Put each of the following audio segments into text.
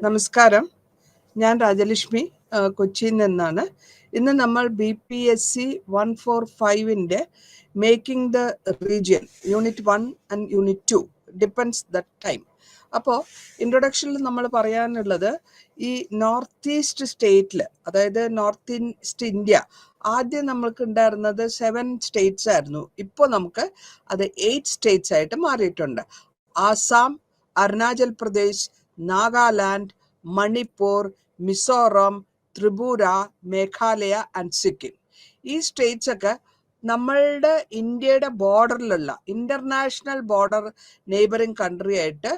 നമസ്കാരം, ഞാൻ രാജലക്ഷ്മി കൊച്ചിയിൽ നിന്നാണ്. ഇന്ന് നമ്മൾ BPSC 145-ൻ്റെ making the region unit 1 and unit 2 depends the time. അപ്പോൾ ഇൻട്രൊഡക്ഷനിൽ നമ്മൾ പറയാനുള്ളത് ഈ നോർത്ത് ഈസ്റ്റ് സ്റ്റേറ്റിൽ, അതായത് നോർത്ത് ഈസ്റ്റ് ഇന്ത്യ, ആദ്യം നമ്മൾക്ക് ഉണ്ടായിരുന്നത് 7 സ്റ്റേറ്റ്സ് ആയിരുന്നു. ഇപ്പോൾ നമുക്ക് അത് 8 സ്റ്റേറ്റ്സ് ആയിട്ട് മാറിയിട്ടുണ്ട്. ആസാം, അരുണാചൽ പ്രദേശ്, നാഗാലാൻഡ്, മണിപ്പൂർ, മിസോറം, ത്രിപുര, മേഘാലയ ആൻഡ് സിക്കിം. ഈ സ്റ്റേറ്റ്സ് ഒക്കെ നമ്മളുടെ ഇന്ത്യയുടെ ബോർഡറിലുള്ള ഇന്റർനാഷണൽ ബോർഡർ നെയ്ബറിങ് കൺട്രി ആയിട്ട്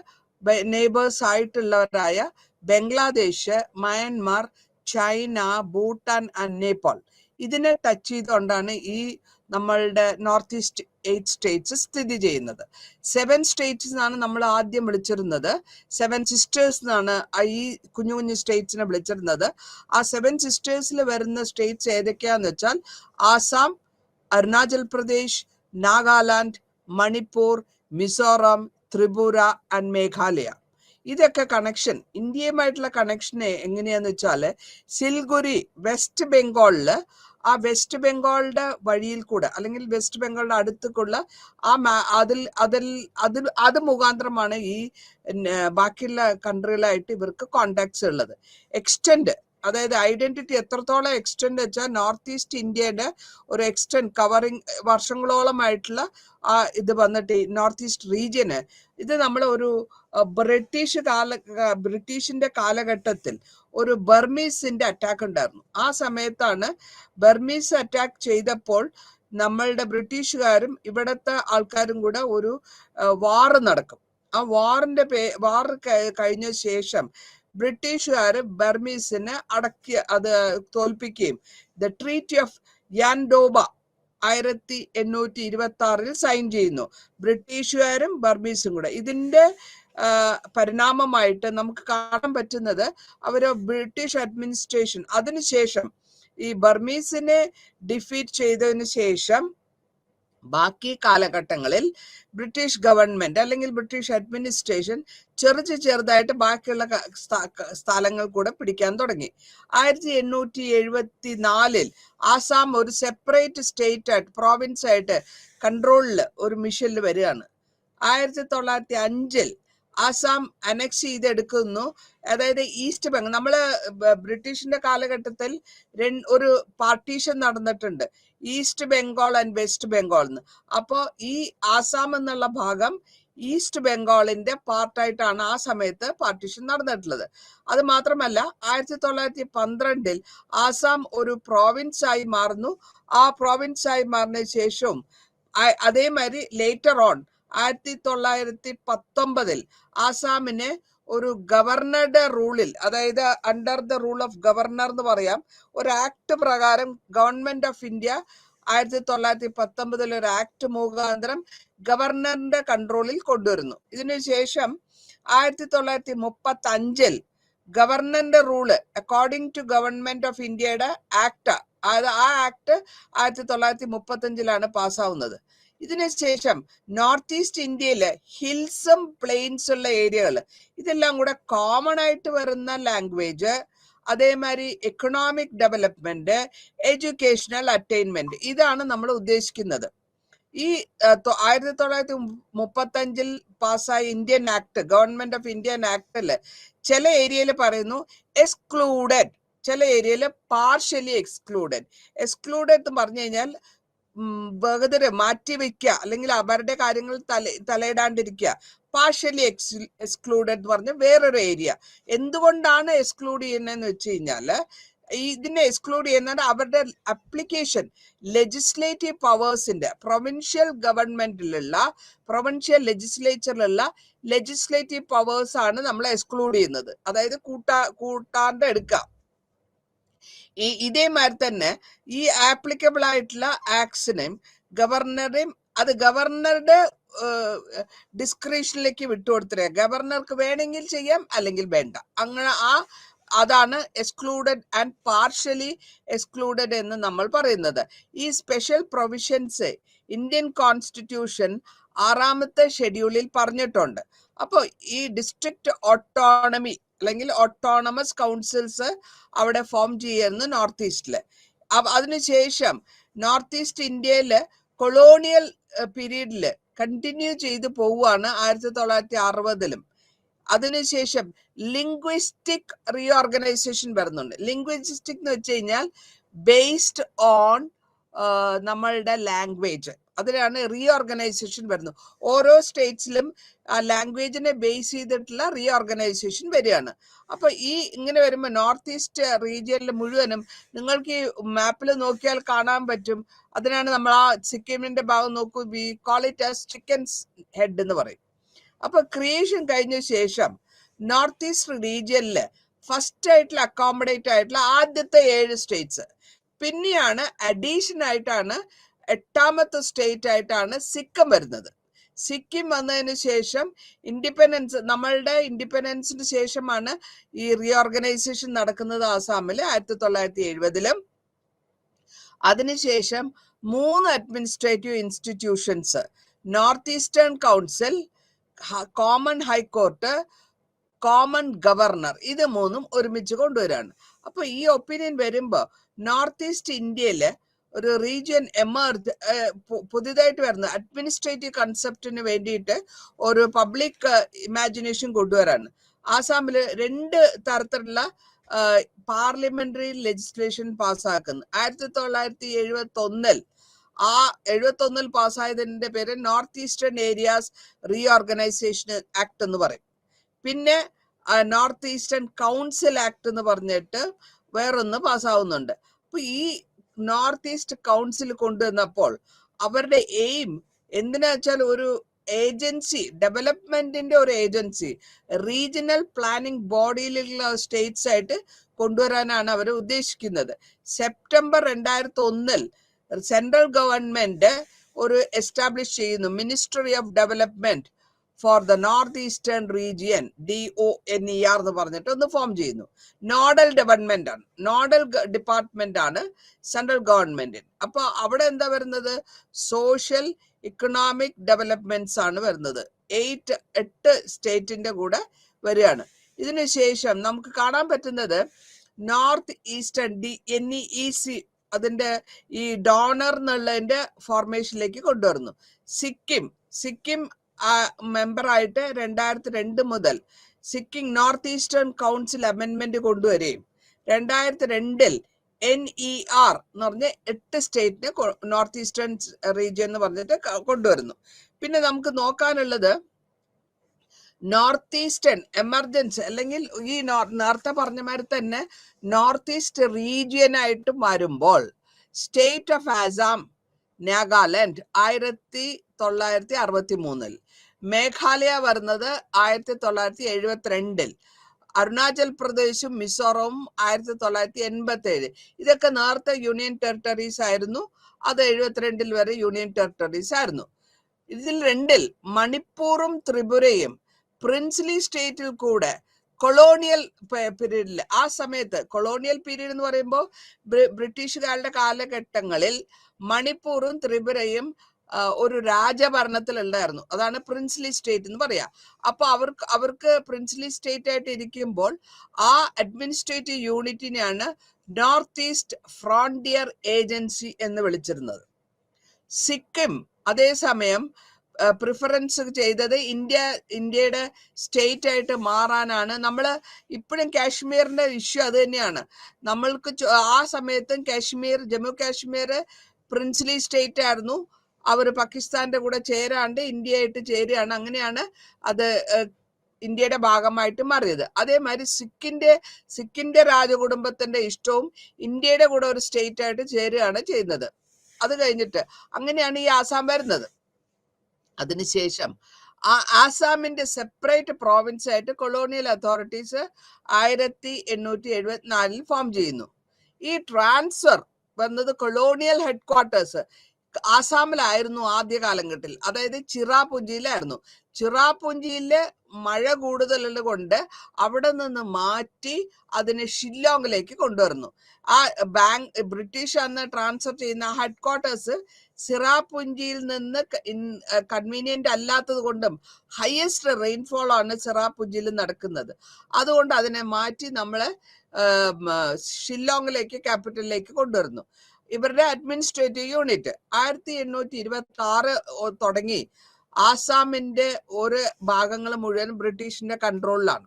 നെയ്ബേഴ്സ് ആയിട്ടുള്ളവരായ Bangladesh, Myanmar, China, Bhutan and Nepal ഇതിനെ ടച്ച് ചെയ്തുകൊണ്ടാണ് ഈ നമ്മളുടെ നോർത്ത് ഈസ്റ്റ് 8 സ്റ്റേറ്റ്സ് സ്ഥിതി ചെയ്യുന്നത്. 7 സ്റ്റേറ്റ്സ് എന്നാണ് നമ്മൾ ആദ്യം വിളിച്ചിരുന്നത്. 7 സിസ്റ്റേഴ്സ് എന്നാണ് ഈ കുഞ്ഞു കുഞ്ഞു സ്റ്റേറ്റ്സിനെ വിളിച്ചിരുന്നത്. ആ 7 സിസ്റ്റേഴ്സിൽ വരുന്ന സ്റ്റേറ്റ്സ് ഏതൊക്കെയാന്ന് വെച്ചാൽ ആസാം, അരുണാചൽ പ്രദേശ്, നാഗാലാൻഡ്, മണിപ്പൂർ, മിസോറം, ത്രിപുര ആൻഡ് മേഘാലയ. ഇതൊക്കെ കണക്ഷൻ, ഇന്ത്യയുമായിട്ടുള്ള കണക്ഷൻ എങ്ങനെയാന്ന് വെച്ചാൽ സിൽഗുരി വെസ്റ്റ് ബംഗാളില്, ആ വെസ്റ്റ് ബംഗാളിന്റെ വഴിയിൽ കൂടെ അല്ലെങ്കിൽ വെസ്റ്റ് ബംഗാളിന്റെ അടുത്തേക്കുള്ള അത് മുഖാന്തരമാണ് ഈ ബാക്കിയുള്ള കൺട്രികളായിട്ട് ഇവർക്ക് കോണ്ടാക്ട്സ് ഉള്ളത്. എക്സ്റ്റെൻഡ്, അതായത് ഐഡന്റിറ്റി എത്രത്തോളം എക്സ്റ്റെൻഡ് വെച്ചാൽ നോർത്ത് ഈസ്റ്റ് ഇന്ത്യയുടെ ഒരു എക്സ്റ്റെൻഡ് കവറിങ് വർഷങ്ങളോളമായിട്ടുള്ള ഇത് വന്നിട്ട് നോർത്ത് ഈസ്റ്റ് റീജിയന് ഇത് നമ്മൾ ഒരു ബ്രിട്ടീഷിന്റെ കാലഘട്ടത്തിൽ ഒരു ബർമീസിന്റെ അറ്റാക്ക് ഉണ്ടായിരുന്നു. ആ സമയത്താണ് ബർമീസ് അറ്റാക്ക് ചെയ്തപ്പോൾ നമ്മളുടെ ബ്രിട്ടീഷുകാരും ഇവിടത്തെ ആൾക്കാരും കൂടെ ഒരു വാറ് നടക്കും. ആ വാർ കഴിഞ്ഞ ശേഷം ബ്രിട്ടീഷുകാർ ബർമീസിനെ അത് തോൽപ്പിക്കുകയും ദ ട്രീറ്റി ഓഫ് യാൻഡോബ 1826 സൈൻ ചെയ്യുന്നു. ബ്രിട്ടീഷുകാരും ബർമീസും കൂടെ. ഇതിന്റെ പരിണാമമായിട്ട് നമുക്ക് കാണാൻ പറ്റുന്നത് അവര് ബ്രിട്ടീഷ് അഡ്മിനിസ്ട്രേഷൻ അതിനുശേഷം ഈ ബർമീസിനെ ഡിഫീറ്റ് ചെയ്തതിന് ശേഷം ബാക്കി കാലഘട്ടങ്ങളിൽ ബ്രിട്ടീഷ് ഗവൺമെന്റ് അല്ലെങ്കിൽ ബ്രിട്ടീഷ് അഡ്മിനിസ്ട്രേഷൻ ചെറുതായിട്ട് ബാക്കിയുള്ള സ്ഥലങ്ങൾ കൂടെ പിടിക്കാൻ തുടങ്ങി. 1874 ആസാം ഒരു സെപ്പറേറ്റ് സ്റ്റേറ്റ് ആയിട്ട്, പ്രോവിൻസ് ആയിട്ട് കൺട്രോളിൽ ഒരു മിഷനിൽ വരികയാണ്. 1905 ആസാം അനക്സ് ചെയ്തെടുക്കുന്നു. അതായത് ഈസ്റ്റ് ബംഗാൾ, നമ്മള് ബ്രിട്ടീഷിന്റെ കാലഘട്ടത്തിൽ ഒരു പാർട്ടീഷൻ നടന്നിട്ടുണ്ട്, east Bengal and west Bengal എന്ന്. അപ്പോൾ ഈ ആസാം എന്നുള്ള ഭാഗം ഈസ്റ്റ് ബംഗാളിന്റെ പാർട്ടായിട്ടാണ് ആ സമയത്ത് പാർട്ടീഷൻ നടന്നിട്ടുള്ളത്. അത് മാത്രമല്ല 1912 ആസാം ഒരു പ്രോവിൻസ് ആയി മാറുന്നു. ആ പ്രോവിൻസ് ആയി മാറുന്ന ശേഷവും അതേമാതിരി ലേറ്റർ ഓൺ 1919 ആസാമിന് ഒരു ഗവർണറുടെ റൂളിൽ, അതായത് under the rule of governor എന്ന് പറയാം, ഒരു ആക്ട് പ്രകാരം ഗവൺമെന്റ് ഓഫ് ഇന്ത്യ 1919 ഒരു ആക്ട് മുഖാന്തരം ഗവർണറിന്റെ കൺട്രോളിൽ കൊണ്ടുവരുന്നു. ഇതിനുശേഷം 1935 ഗവർണറിന്റെ rule according to government of ഇന്ത്യയുടെ ആക്ട്, ആ ആക്ട് 1935 പാസ്സാവുന്നത്. ഇതിനുശേഷം നോർത്ത് ഈസ്റ്റ് ഇന്ത്യയിലെ ഹിൽസും പ്ലെയിൻസ് ഉള്ള ഏരിയകൾ, ഇതെല്ലാം കൂടെ കോമൺ ആയിട്ട് വരുന്ന ലാംഗ്വേജ്, അതേമാതിരി എക്കണോമിക് ഡെവലപ്മെന്റ്, എഡ്യൂക്കേഷണൽ അറ്റൈൻമെന്റ്, ഇതാണ് നമ്മൾ ഉദ്ദേശിക്കുന്നത്. ഈ 1935 പാസ്സായ Indian act, government of Indian ആക്ടില് ചില ഏരിയയിൽ പറയുന്നു എക്സ്ക്ലൂഡഡ്, ചില ഏരിയയിൽ പാർഷ്യലി എക്സ്ക്ലൂഡഡ്. എക്സ്ക്ലൂഡഡ് എന്ന് പറഞ്ഞു കഴിഞ്ഞാൽ ബഹുദര് മാറ്റിവെക്കുക അല്ലെങ്കിൽ അവരുടെ കാര്യങ്ങൾ തലയിടാണ്ടിരിക്കുക. പാർഷ്യലി എക്സ്ക്ലൂഡഡ് എന്ന് പറഞ്ഞ വേറൊരു ഏരിയ. എന്തുകൊണ്ടാണ് എക്സ്ക്ലൂഡ് ചെയ്യുന്നതെന്ന് വെച്ച് കഴിഞ്ഞാല് ഇതിനെ എക്സ്ക്ലൂഡ് ചെയ്യുന്നത് അവരുടെ അപ്ലിക്കേഷൻ ലെജിസ്ലേറ്റീവ് പവേഴ്സിന്റെ, പ്രൊവിൻഷ്യൽ ഗവൺമെന്റിലുള്ള പ്രൊവിൻഷ്യൽ ലെജിസ്ലേച്ചറിലുള്ള ലെജിസ്ലേറ്റീവ് പവേഴ്സ് ആണ് നമ്മൾ എക്സ്ക്ലൂഡ് ചെയ്യുന്നത്, അതായത് കൂട്ടാണ്ട് എടുക്കുക. ഇതേമാതിരി തന്നെ ഈ ആപ്ലിക്കബിൾ ആയിട്ടുള്ള ആക്ട്സിനെയും ഗവർണറെയും അത് ഗവർണറുടെ ഡിസ്ക്രിപ്ഷനിലേക്ക് വിട്ടുകൊടുത്തിരിക്കുക. ഗവർണർക്ക് വേണമെങ്കിൽ ചെയ്യാം, അല്ലെങ്കിൽ വേണ്ട. അങ്ങനെ അതാണ് എക്സ്ക്ലൂഡഡ് ആൻഡ് പാർഷ്യലി എക്സ്ക്ലൂഡഡ് എന്ന് നമ്മൾ പറയുന്നത്. ഈ സ്പെഷ്യൽ പ്രൊവിഷൻസ് ഇന്ത്യൻ കോൺസ്റ്റിറ്റ്യൂഷൻ 6ാമത്തെ ഷെഡ്യൂളിൽ പറഞ്ഞിട്ടുണ്ട്. അപ്പോൾ ഈ ഡിസ്ട്രിക്ട് ഓട്ടോണമി അല്ലെങ്കിൽ ഓട്ടോണമസ് കൗൺസിൽസ് അവിടെ ഫോം ചെയ്യുന്നു നോർത്ത് ഈസ്റ്റില്. അതിനുശേഷം നോർത്ത് ഈസ്റ്റ് ഇന്ത്യയില് കൊളോണിയൽ പീരീഡില് കണ്ടിന്യൂ ചെയ്തു പോവുകയാണ് 1960-ലും. അതിനുശേഷം ലിംഗ്വിസ്റ്റിക് റീഓർഗനൈസേഷൻ വരുന്നുണ്ട്. ലിംഗ്വിസ്റ്റിക് എന്ന് വെച്ച് കഴിഞ്ഞാൽ ബേസ്ഡ് ഓൺ നമ്മളുടെ ലാംഗ്വേജ്, അതിലാണ് റീഓർഗനൈസേഷൻ വരുന്നത്. ഓരോ സ്റ്റേറ്റ്സിലും ലാംഗ്വേജിനെ ബേസ് ചെയ്തിട്ടുള്ള റീഓർഗനൈസേഷൻ വരികയാണ്. അപ്പൊ ഇങ്ങനെ വരുമ്പോൾ നോർത്ത് ഈസ്റ്റ് റീജിയനിൽ മുഴുവനും നിങ്ങൾക്ക് ഈ മാപ്പിൽ നോക്കിയാൽ കാണാൻ പറ്റും. അതിനാണ് നമ്മൾ ആ സിക്കിമിന്റെ ഭാഗം നോക്കൂ, we call it as chickens head എന്ന് പറയും. അപ്പൊ ക്രിയേഷൻ കഴിഞ്ഞ ശേഷം നോർത്ത് ഈസ്റ്റ് റീജിയനിൽ ഫസ്റ്റ് ആയിട്ടുള്ള അക്കോമഡേറ്റ് ആയിട്ടുള്ള ആദ്യത്തെ 7 സ്റ്റേറ്റ്സ്, പിന്നെയാണ് അഡീഷൻ ആയിട്ടാണ് 8ാമത്തെ സ്റ്റേറ്റ് ആയിട്ടാണ് സിക്കിം വരുന്നത്. സിക്കിം വന്നതിന് ശേഷം നമ്മളുടെ ഇൻഡിപെൻഡൻസിന് ശേഷമാണ് ഈ റീഓർഗനൈസേഷൻ നടക്കുന്നത് ആസാമിൽ 1970-ലും. അതിനുശേഷം 3 administrative institutions, north eastern council, common high court, common governor, ഇത് 3ഉം ഒരുമിച്ച് കൊണ്ടുവരാണ്. അപ്പൊ ഈ ഒപ്പീനിയൻ വരുമ്പോ നോർത്ത് ഈസ്റ്റ് ഇന്ത്യയില് ഒരു റീജിയൻ പുതിയതായിട്ട് വരുന്ന അഡ്മിനിസ്ട്രേറ്റീവ് കൺസെപ്റ്റിന് വേണ്ടിയിട്ട് ഒരു പബ്ലിക് ഇമാജിനേഷൻ കൊണ്ടുവരാണ്. ആസാമില് 2 തരത്തിലുള്ള പാർലമെന്ററി ലെജിസ്ലേഷൻ പാസ്സാക്കുന്നു. 1971-ൽ 71-ൽ പാസ്സായതിന്റെ പേര് north eastern areas reorganisation act എന്ന് പറയും. പിന്നെ നോർത്ത് ഈസ്റ്റേൺ കൗൺസിൽ ആക്ട് എന്ന് പറഞ്ഞിട്ട് വേറൊന്ന് പാസ്സാവുന്നുണ്ട്. അപ്പൊ ഈ നോർത്ത് ഈസ്റ്റ് കൗൺസിൽ കൊണ്ടുവന്നപ്പോൾ അവരുടെ എയിം എന്തിനാ വെച്ചാൽ ഒരു ഏജൻസി, ഡെവലപ്മെന്റിന്റെ ഒരു ഏജൻസി റീജിയണൽ പ്ലാനിംഗ് ബോഡിയിലുള്ള സ്റ്റേറ്റ്സ് ആയിട്ട് കൊണ്ടുവരാനാണ് അവർ ഉദ്ദേശിക്കുന്നത്. സെപ്റ്റംബർ 2001-ൽ സെൻട്രൽ ഗവൺമെന്റ് ഒരു എസ്റ്റാബ്ലിഷ് ചെയ്യുന്നു, ministry of development for the north eastern region, DONER എന്ന് പറഞ്ഞിട്ട് ഒന്ന് ഫോം ചെയ്യുന്നു. നോഡൽ ഡിപ്പാർട്ട്മെന്റ് ആണ് സെൻട്രൽ ഗവൺമെന്റിന്. അപ്പൊ അവിടെ എന്താ വരുന്നത്, സോഷ്യൽ ഇക്കണോമിക് ഡെവലപ്മെന്റ്സ് ആണ് വരുന്നത്. 8 സ്റ്റേറ്റിന്റെ കൂടെ വരികയാണ്. ഇതിനുശേഷം നമുക്ക് കാണാൻ പറ്റുന്നത് നോർത്ത് ഈസ്റ്റേൺ NEEC അതിന്റെ ഈ ഡോണർ എന്നുള്ളതിന്റെ ഫോർമേഷനിലേക്ക് കൊണ്ടുവരുന്നു. സിക്കിം മെമ്പറായിട്ട് 2002 മുതൽ Sikkim north eastern council amendment കൊണ്ടുവരികയും 2002-ൽ NER എന്ന് പറഞ്ഞ 8 സ്റ്റേറ്റിനെ നോർത്ത് ഈസ്റ്റേൺ റീജിയൻ എന്ന് പറഞ്ഞിട്ട് കൊണ്ടുവരുന്നു. പിന്നെ നമുക്ക് നോക്കാനുള്ളത് നോർത്ത് ഈസ്റ്റേൺ എമർജൻസി അല്ലെങ്കിൽ ഈ നേരത്തെ പറഞ്ഞ മാതിരി തന്നെ നോർത്ത് ഈസ്റ്റ് റീജിയൻ ആയിട്ട് വരുമ്പോൾ സ്റ്റേറ്റ് ഓഫ് ആസാം, നാഗാലാൻഡ് 1963-ൽ, മേഘാലയ വരുന്നത് 1972-ൽ, അരുണാചൽ പ്രദേശും മിസോറവും 1987. ഇതൊക്കെ നേരത്തെ യൂണിയൻ ടെറിട്ടറീസ് ആയിരുന്നു. അത് 72-ൽ വരെ യൂണിയൻ ടെറിട്ടറീസ് ആയിരുന്നു. ഇതിൽ 2-ൽ മണിപ്പൂറും ത്രിപുരയും പ്രിൻസ്ലി സ്റ്റേറ്റിൽ കൂടെ കൊളോണിയൽ പീരീഡിൽ, ആ സമയത്ത് കൊളോണിയൽ പീരീഡ് എന്ന് പറയുമ്പോൾ ബ്രിട്ടീഷുകാരുടെ കാലഘട്ടങ്ങളിൽ മണിപ്പൂറും ത്രിപുരയും ഒരു രാജഭരണത്തിലുണ്ടായിരുന്നു. അതാണ് പ്രിൻസ്ലി സ്റ്റേറ്റ് എന്ന് പറയാ. അപ്പൊ അവർക്ക് പ്രിൻസ്ലി സ്റ്റേറ്റ് ആയിട്ട് ഇരിക്കുമ്പോൾ ആ അഡ്മിനിസ്ട്രേറ്റീവ് യൂണിറ്റിനെയാണ് നോർത്ത് ഈസ്റ്റ് ഫ്രോണ്ടിയർ ഏജൻസി എന്ന് വിളിച്ചിരുന്നത്. സിക്കിം അതേസമയം പ്രിഫറൻസ് ചെയ്തത് ഇന്ത്യയുടെ സ്റ്റേറ്റ് ആയിട്ട് മാറാനാണ്. നമ്മൾ ഇപ്പോഴും കാശ്മീരിന്റെ ഇഷ്യൂ അത് തന്നെയാണ്. നമ്മൾക്ക് ആ സമയത്തും ജമ്മു കാശ്മീർ പ്രിൻസ്ലി സ്റ്റേറ്റ് ആയിരുന്നു. അവർ പാകിസ്ഥാന്റെ കൂടെ ചേരാണ്ട് ഇന്ത്യയായിട്ട് ചേരുകയാണ്. അങ്ങനെയാണ് അത് ഇന്ത്യയുടെ ഭാഗമായിട്ട് മാറിയത്. അതേമാതിരി സിക്കിന്റെ രാജകുടുംബത്തിന്റെ ഇഷ്ടവും ഇന്ത്യയുടെ കൂടെ ഒരു സ്റ്റേറ്റ് ആയിട്ട് ചേരുകയാണ് ചെയ്യുന്നത്. അത് കഴിഞ്ഞിട്ട് അങ്ങനെയാണ് ഈ ആസാം വരുന്നത്. അതിനുശേഷം ആസാമിന്റെ സെപ്പറേറ്റ് പ്രോവിൻസ് ആയിട്ട് കൊളോണിയൽ അതോറിറ്റീസ് 1874-ൽ ഫോം ചെയ്യുന്നു. ഈ ട്രാൻസ്ഫർ വന്നത് കൊളോണിയൽ ഹെഡ്ക്വാർട്ടേഴ്സ് ആസാമിലായിരുന്നു ആദ്യ കാലഘട്ടത്തിൽ, അതായത് ചിറാപുഞ്ചിയിലായിരുന്നു. ചിറാപുഞ്ചിയില് മഴ കൂടുതലുള്ള കൊണ്ട് അവിടെ നിന്ന് മാറ്റി അതിനെ ഷില്ലോങ്ങിലേക്ക് കൊണ്ടുവരുന്നു. ബ്രിട്ടീഷ് അന്ന് ട്രാൻസ്ഫർ ചെയ്യുന്ന ഹെഡ്ക്വാർട്ടേഴ്സ് സിറാപുഞ്ചിയിൽ നിന്ന് കൺവീനിയന്റ് അല്ലാത്തത് കൊണ്ടും ഹയസ്റ്റ് റെയിൻഫോൾ ആണ് സിറാപുഞ്ചിയിൽ നടക്കുന്നത്. അതുകൊണ്ട് അതിനെ മാറ്റി നമ്മൾ ഷില്ലോങ്ങിലേക്ക്, ക്യാപിറ്റലിലേക്ക് കൊണ്ടുവരുന്നു. ഇവരുടെ അഡ്മിനിസ്ട്രേറ്റീവ് യൂണിറ്റ് 1826 തുടങ്ങി ആസാമിന്റെ ഒരു ഭാഗങ്ങൾ മുഴുവൻ ബ്രിട്ടീഷിന്റെ കൺട്രോളിലാണ്.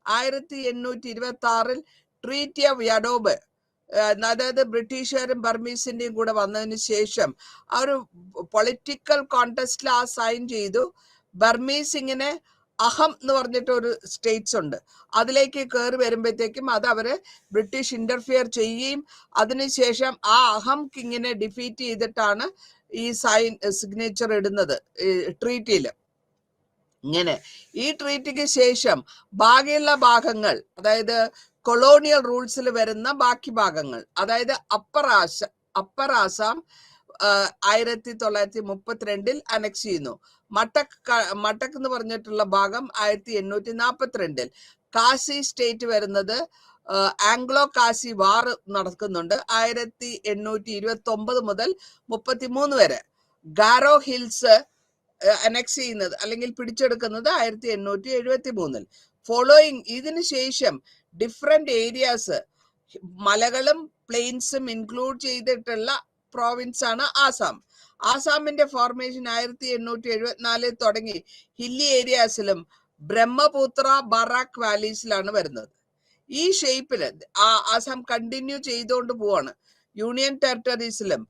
1826 ട്രീറ്റി ഓഫ് യഡോബ്, അതായത് ബ്രിട്ടീഷുകാരും ബർമീസിന്റെയും കൂടെ വന്നതിന് ശേഷം ആ ഒരു പൊളിറ്റിക്കൽ കോൺടെസ്റ്റിൽ ആ സൈൻ ചെയ്തു. ബർമീസ് ഇങ്ങനെ അഹം എന്ന് പറഞ്ഞിട്ട് ഒരു സ്റ്റേറ്റ്സ് ഉണ്ട്, അതിലേക്ക് കയറി വരുമ്പോഴത്തേക്കും അത് അവര് ബ്രിട്ടീഷ് ഇന്റർഫിയർ ചെയ്യുകയും അതിനുശേഷം ആ അഹം കിങ്ങിനെ ഡിഫീറ്റ് ചെയ്തിട്ടാണ് ഈ സിഗ്നേച്ചർ ഇടുന്നത് ട്രീറ്റിയിൽ. ഇങ്ങനെ ഈ ട്രീറ്റിക്ക് ശേഷം ബാക്കിയുള്ള ഭാഗങ്ങൾ, അതായത് കൊളോണിയൽ റൂൾസിൽ വരുന്ന ബാക്കി ഭാഗങ്ങൾ, അതായത് അപ്പർ ആസാം 1932 അനക്സ് ചെയ്യുന്നു. മട്ടക് എന്ന് പറഞ്ഞിട്ടുള്ള ഭാഗം 1842. കാസി സ്റ്റേറ്റ് വരുന്നത് ആംഗ്ലോ കാസി വാർ നടക്കുന്നുണ്ട് 1829 മുതൽ 33 വരെ. ഗാരോ ഹിൽസ് അനക്സ് ചെയ്യുന്നത് അല്ലെങ്കിൽ പിടിച്ചെടുക്കുന്നത് 1873. ഫോളോയിങ് ഇതിനു ശേഷം ഡിഫറെന്റ് ഏരിയാസ്, മലകളും പ്ലെയിൻസും ഇൻക്ലൂഡ് ചെയ്തിട്ടുള്ള പ്രോവിൻസ് ആണ് ആസാം. ആസാമിന്റെ ഫോർമേഷൻ 1874 തുടങ്ങി ഹില്ലി ഏരിയാസിലും ബ്രഹ്മപുത്ര ബറാക് വാലീസിലാണ് വരുന്നത്. ഈ ഷേപ്പില് ആസാം കണ്ടിന്യൂ ചെയ്തുകൊണ്ട് പോവാണ്. യൂണിയൻ ടെറിട്ടറീസിലും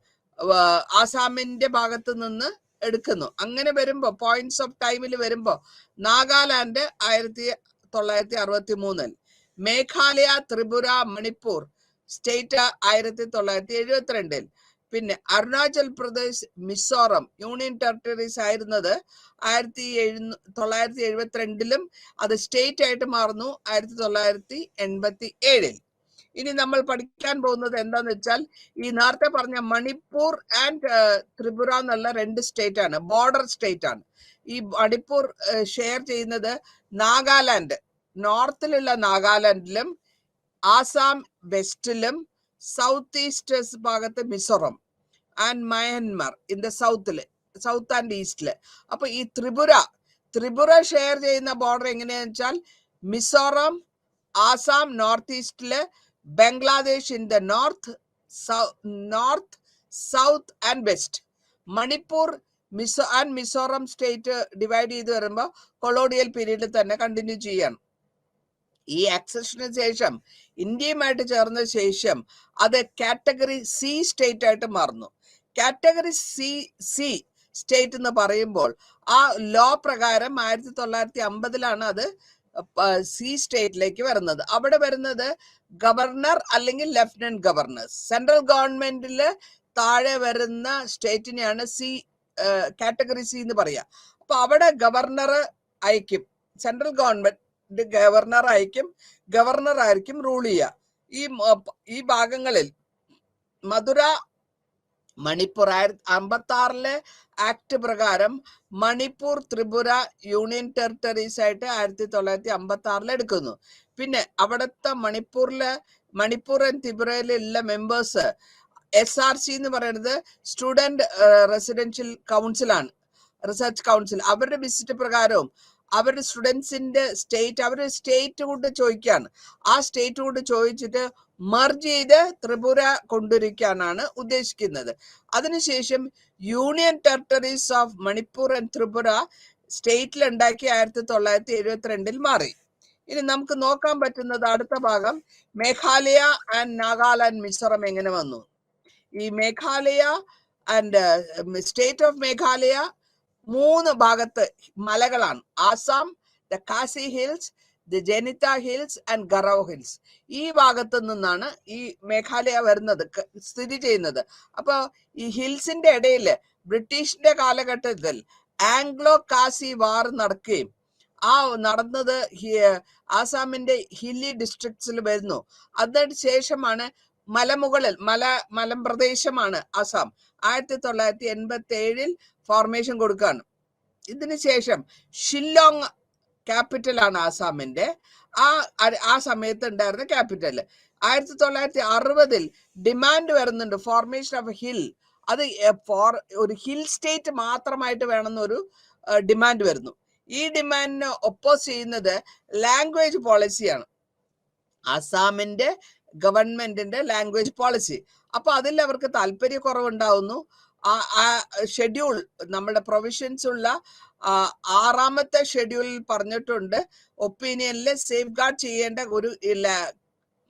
ആസാമിന്റെ ഭാഗത്ത് നിന്ന് എടുക്കുന്നു. അങ്ങനെ വരുമ്പോ പോയിന്റ്സ് ഓഫ് ടൈമിൽ വരുമ്പോ നാഗാലാൻഡ് 1963, മേഘാലയ, ത്രിപുര, മണിപ്പൂർ സ്റ്റേറ്റ് 1972, പിന്നെ അരുണാചൽ പ്രദേശ്, മിസോറം യൂണിയൻ ടെറിട്ടറീസ് ആയിരുന്നത് 1972 അത് സ്റ്റേറ്റ് ആയിട്ട് മാറുന്നു 1987. ഇനി നമ്മൾ പഠിക്കാൻ പോകുന്നത് എന്താന്ന് വെച്ചാൽ ഈ നേരത്തെ പറഞ്ഞ മണിപ്പൂർ ആൻഡ് ത്രിപുര എന്നുള്ള 2 സ്റ്റേറ്റ് ആണ്, ബോർഡർ സ്റ്റേറ്റ് ആണ്. ഈ മണിപ്പൂർ ഷെയർ ചെയ്യുന്നത് നാഗാലാൻഡ്, നോർത്തിലുള്ള നാഗാലാൻഡിലും ആസാം വെസ്റ്റിലും സൗത്ത് ഈസ്റ്റ് ഭാഗത്ത് Mizoram and Myanmar in the south and ഈസ്റ്റില്. അപ്പൊ ഈ ത്രിപുര ഷെയർ ചെയ്യുന്ന ബോർഡർ എങ്ങനെയാന്ന് വെച്ചാൽ മിസോറം, ആസാം നോർത്ത് ഈസ്റ്റില്, Bangladesh in the north, south and west. Manipur Mizoram state divide ചെയ്ത് വരുമ്പോൾ കൊളോണിയൽ പീരീഡിൽ തന്നെ കണ്ടിന്യൂ ചെയ്യാണ്. ഈ ആക്സഷന് ശേഷം ഇന്ത്യയുമായിട്ട് ചേർന്ന ശേഷം അത് കാറ്റഗറി സി സ്റ്റേറ്റ് ആയിട്ട് മാറുന്നു. കാറ്റഗറി സി സ്റ്റേറ്റ് എന്ന് പറയുമ്പോൾ ആ ലോ പ്രകാരം 1950 അത് സി സ്റ്റേറ്റിലേക്ക് വരുന്നത്. അവിടെ വരുന്നത് ഗവർണർ അല്ലെങ്കിൽ ലഫ്റ്റനന്റ് ഗവർണർ, സെൻട്രൽ ഗവൺമെന്റില് താഴെ വരുന്ന സ്റ്റേറ്റിനെയാണ് കാറ്റഗറി സി എന്ന് പറയാ. അപ്പൊ അവിടെ ഗവർണർ അയക്കും, സെൻട്രൽ ഗവൺമെന്റ് ഗവർണർ ആയിരിക്കും റൂൾ ചെയ്യുക. ഈ ഭാഗങ്ങളിൽ മധുര, മണിപ്പൂർ 1956 ആക്ട് പ്രകാരം മണിപ്പൂർ, ത്രിപുര യൂണിയൻ ടെറിട്ടറീസ് ആയിട്ട് 1956 എടുക്കുന്നു. പിന്നെ അവിടുത്തെ മണിപ്പൂർ ആൻഡ് ത്രിപുരയിലുള്ള മെമ്പേഴ്സ് SRC എന്ന് പറയുന്നത് സ്റ്റുഡന്റ് റെസിഡൻഷ്യൽ കൗൺസിലാണ്, റിസർച്ച് കൗൺസിൽ. അവരുടെ വിസിറ്റ് പ്രകാരവും അവരുടെ സ്റ്റുഡൻസിന്റെ സ്റ്റേറ്റ് കൊണ്ട് ചോദിക്കുകയാണ്. ആ സ്റ്റേറ്റ് കൊണ്ട് ചോദിച്ചിട്ട് മർജ് ചെയ്ത് ത്രിപുര കൊണ്ടുവരിക്കാനാണ് ഉദ്ദേശിക്കുന്നത്. അതിനുശേഷം union territories of Manipur and Tripura സ്റ്റേറ്റിൽ ഉണ്ടാക്കി 1972 മാറി. ഇനി നമുക്ക് നോക്കാൻ പറ്റുന്നത് അടുത്ത ഭാഗം മേഘാലയ ആൻഡ് നാഗാലാൻഡ്, മിസോറം എങ്ങനെ വന്നു. ഈ Meghalaya and state of Meghalaya 3 ഭാഗത്ത് മലകളാണ്. Assam, the Khasi hills, the Jaintia hills and Garo hills. ഈ ഭാഗത്ത് നിന്നാണ് ഈ മേഘാലയ വരുന്നത്, സ്ഥിതി ചെയ്യുന്നത്. അപ്പൊ ഈ ഹിൽസിന്റെ ഇടയിൽ ബ്രിട്ടീഷിന്റെ കാലഘട്ടത്തിൽ ആംഗ്ലോ കാസി വാർ നടക്കുകയും ആ നടന്നത് ആസാമിന്റെ ഹില്ലി ഡിസ്ട്രിക്ട്സിൽ വരുന്നു. അതിന് ശേഷമാണ് മലമ്പ്രദേശമാണ് ആസാം. 1987 ഫോർമേഷൻ കൊടുക്കുകയാണ്. ഇതിനുശേഷം ഷില്ലോങ് ക്യാപിറ്റൽ ആണ് ആസാമിന്റെ. ആ സമയത്ത് ഉണ്ടായിരുന്ന ക്യാപിറ്റൽ. 1960 ഡിമാൻഡ് വരുന്നുണ്ട് ഫോർമേഷൻ ഓഫ് ഹിൽ. അത് ഫോർ ഒരു ഹിൽ സ്റ്റേറ്റ് മാത്രമായിട്ട് വേണമെന്നൊരു ഡിമാൻഡ് വരുന്നു. ഈ ഡിമാൻഡിനെ ഒപ്പോസ് ചെയ്യുന്നത് ലാംഗ്വേജ് പോളിസിയാണ്, ആസാമിന്റെ ഗവൺമെന്റിന്റെ ലാംഗ്വേജ് പോളിസി. അപ്പൊ അതിൽ അവർക്ക് താല്പര്യക്കുറവുണ്ടാവുന്നു. ആ ഷെഡ്യൂൾ, നമ്മുടെ പ്രൊവിഷൻസ് ഉള്ള 6ാമത്തെ ഷെഡ്യൂളിൽ പറഞ്ഞിട്ടുണ്ട്, ഒപ്പീനിയനിൽ സേഫ് ഗാർഡ് ചെയ്യേണ്ട ഒരു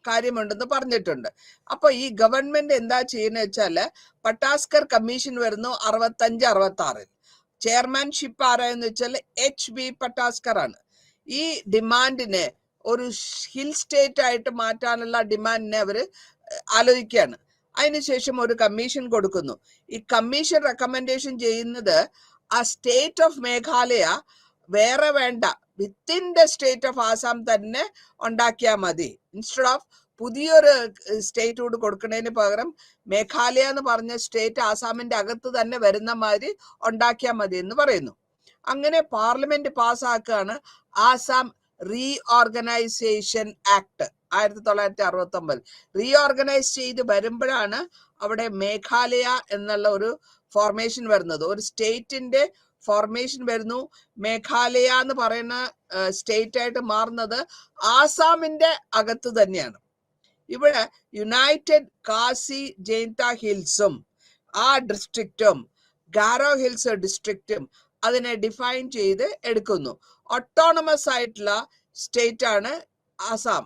കാര്യമുണ്ടെന്ന് പറഞ്ഞിട്ടുണ്ട്. അപ്പൊ ഈ ഗവൺമെന്റ് എന്താ ചെയ്യുന്നത് വെച്ചാല്, പട്ടാസ്കർ കമ്മീഷൻ വരുന്നു 65-66. ചെയർമാൻഷിപ്പ് ആരായെന്ന് വെച്ചാൽ HB പട്ടാസ്കർ ആണ്. ഈ ഡിമാൻഡിനെ ഒരു ഹിൽ സ്റ്റേറ്റ് ആയിട്ട് മാറ്റാനുള്ള ഡിമാൻഡിനെ അവര് ആലോചിക്കുകയാണ്. അതിനുശേഷം ഒരു കമ്മീഷൻ കൊടുക്കുന്നു. ഈ കമ്മീഷൻ റെക്കമെൻഡേഷൻ ചെയ്യുന്നത് ആ സ്റ്റേറ്റ് ഓഫ് മേഘാലയ വേറെ വേണ്ട, within the state of Assam തന്നെ ഉണ്ടാക്കിയാൽ മതി. ഇൻസ്റ്റെഡ് ഓഫ് പുതിയൊരു സ്റ്റേറ്റ് കൂടി കൊടുക്കുന്നതിന് പകരം മേഘാലയ എന്ന് പറഞ്ഞ സ്റ്റേറ്റ് ആസാമിന്റെ അകത്ത് തന്നെ വരുന്ന മാതിരി ഉണ്ടാക്കിയാൽ മതി എന്ന് പറയുന്നു. അങ്ങനെ പാർലമെന്റ് പാസ്സാക്കുകയാണ് ആസാം റീഓർഗനൈസേഷൻ ആക്ട് 1969. റീഓർഗനൈസ് ചെയ്ത് വരുമ്പോഴാണ് അവിടെ മേഘാലയ എന്നുള്ള ഒരു ഫോർമേഷൻ വരുന്നത്, ഒരു സ്റ്റേറ്റിന്റെ ഫോർമേഷൻ വരുന്നു. മേഘാലയ എന്ന് പറയുന്ന സ്റ്റേറ്റ് ആയിട്ട് മാറുന്നത് ആസാമിന്റെ അകത്ത് തന്നെയാണ്. ഇവിടെ യുണൈറ്റഡ് കാസി ജെയിൻത ഹിൽസും ആ ഡിസ്ട്രിക്റ്റും ഗാരോ ഹിൽസ് ഡിസ്ട്രിക്റ്റും അതിനെ ഡിഫൈൻ ചെയ്ത് എടുക്കുന്നു. ഓട്ടോണമസ് ആയിട്ടുള്ള സ്റ്റേറ്റ് ആണ് ആസാം.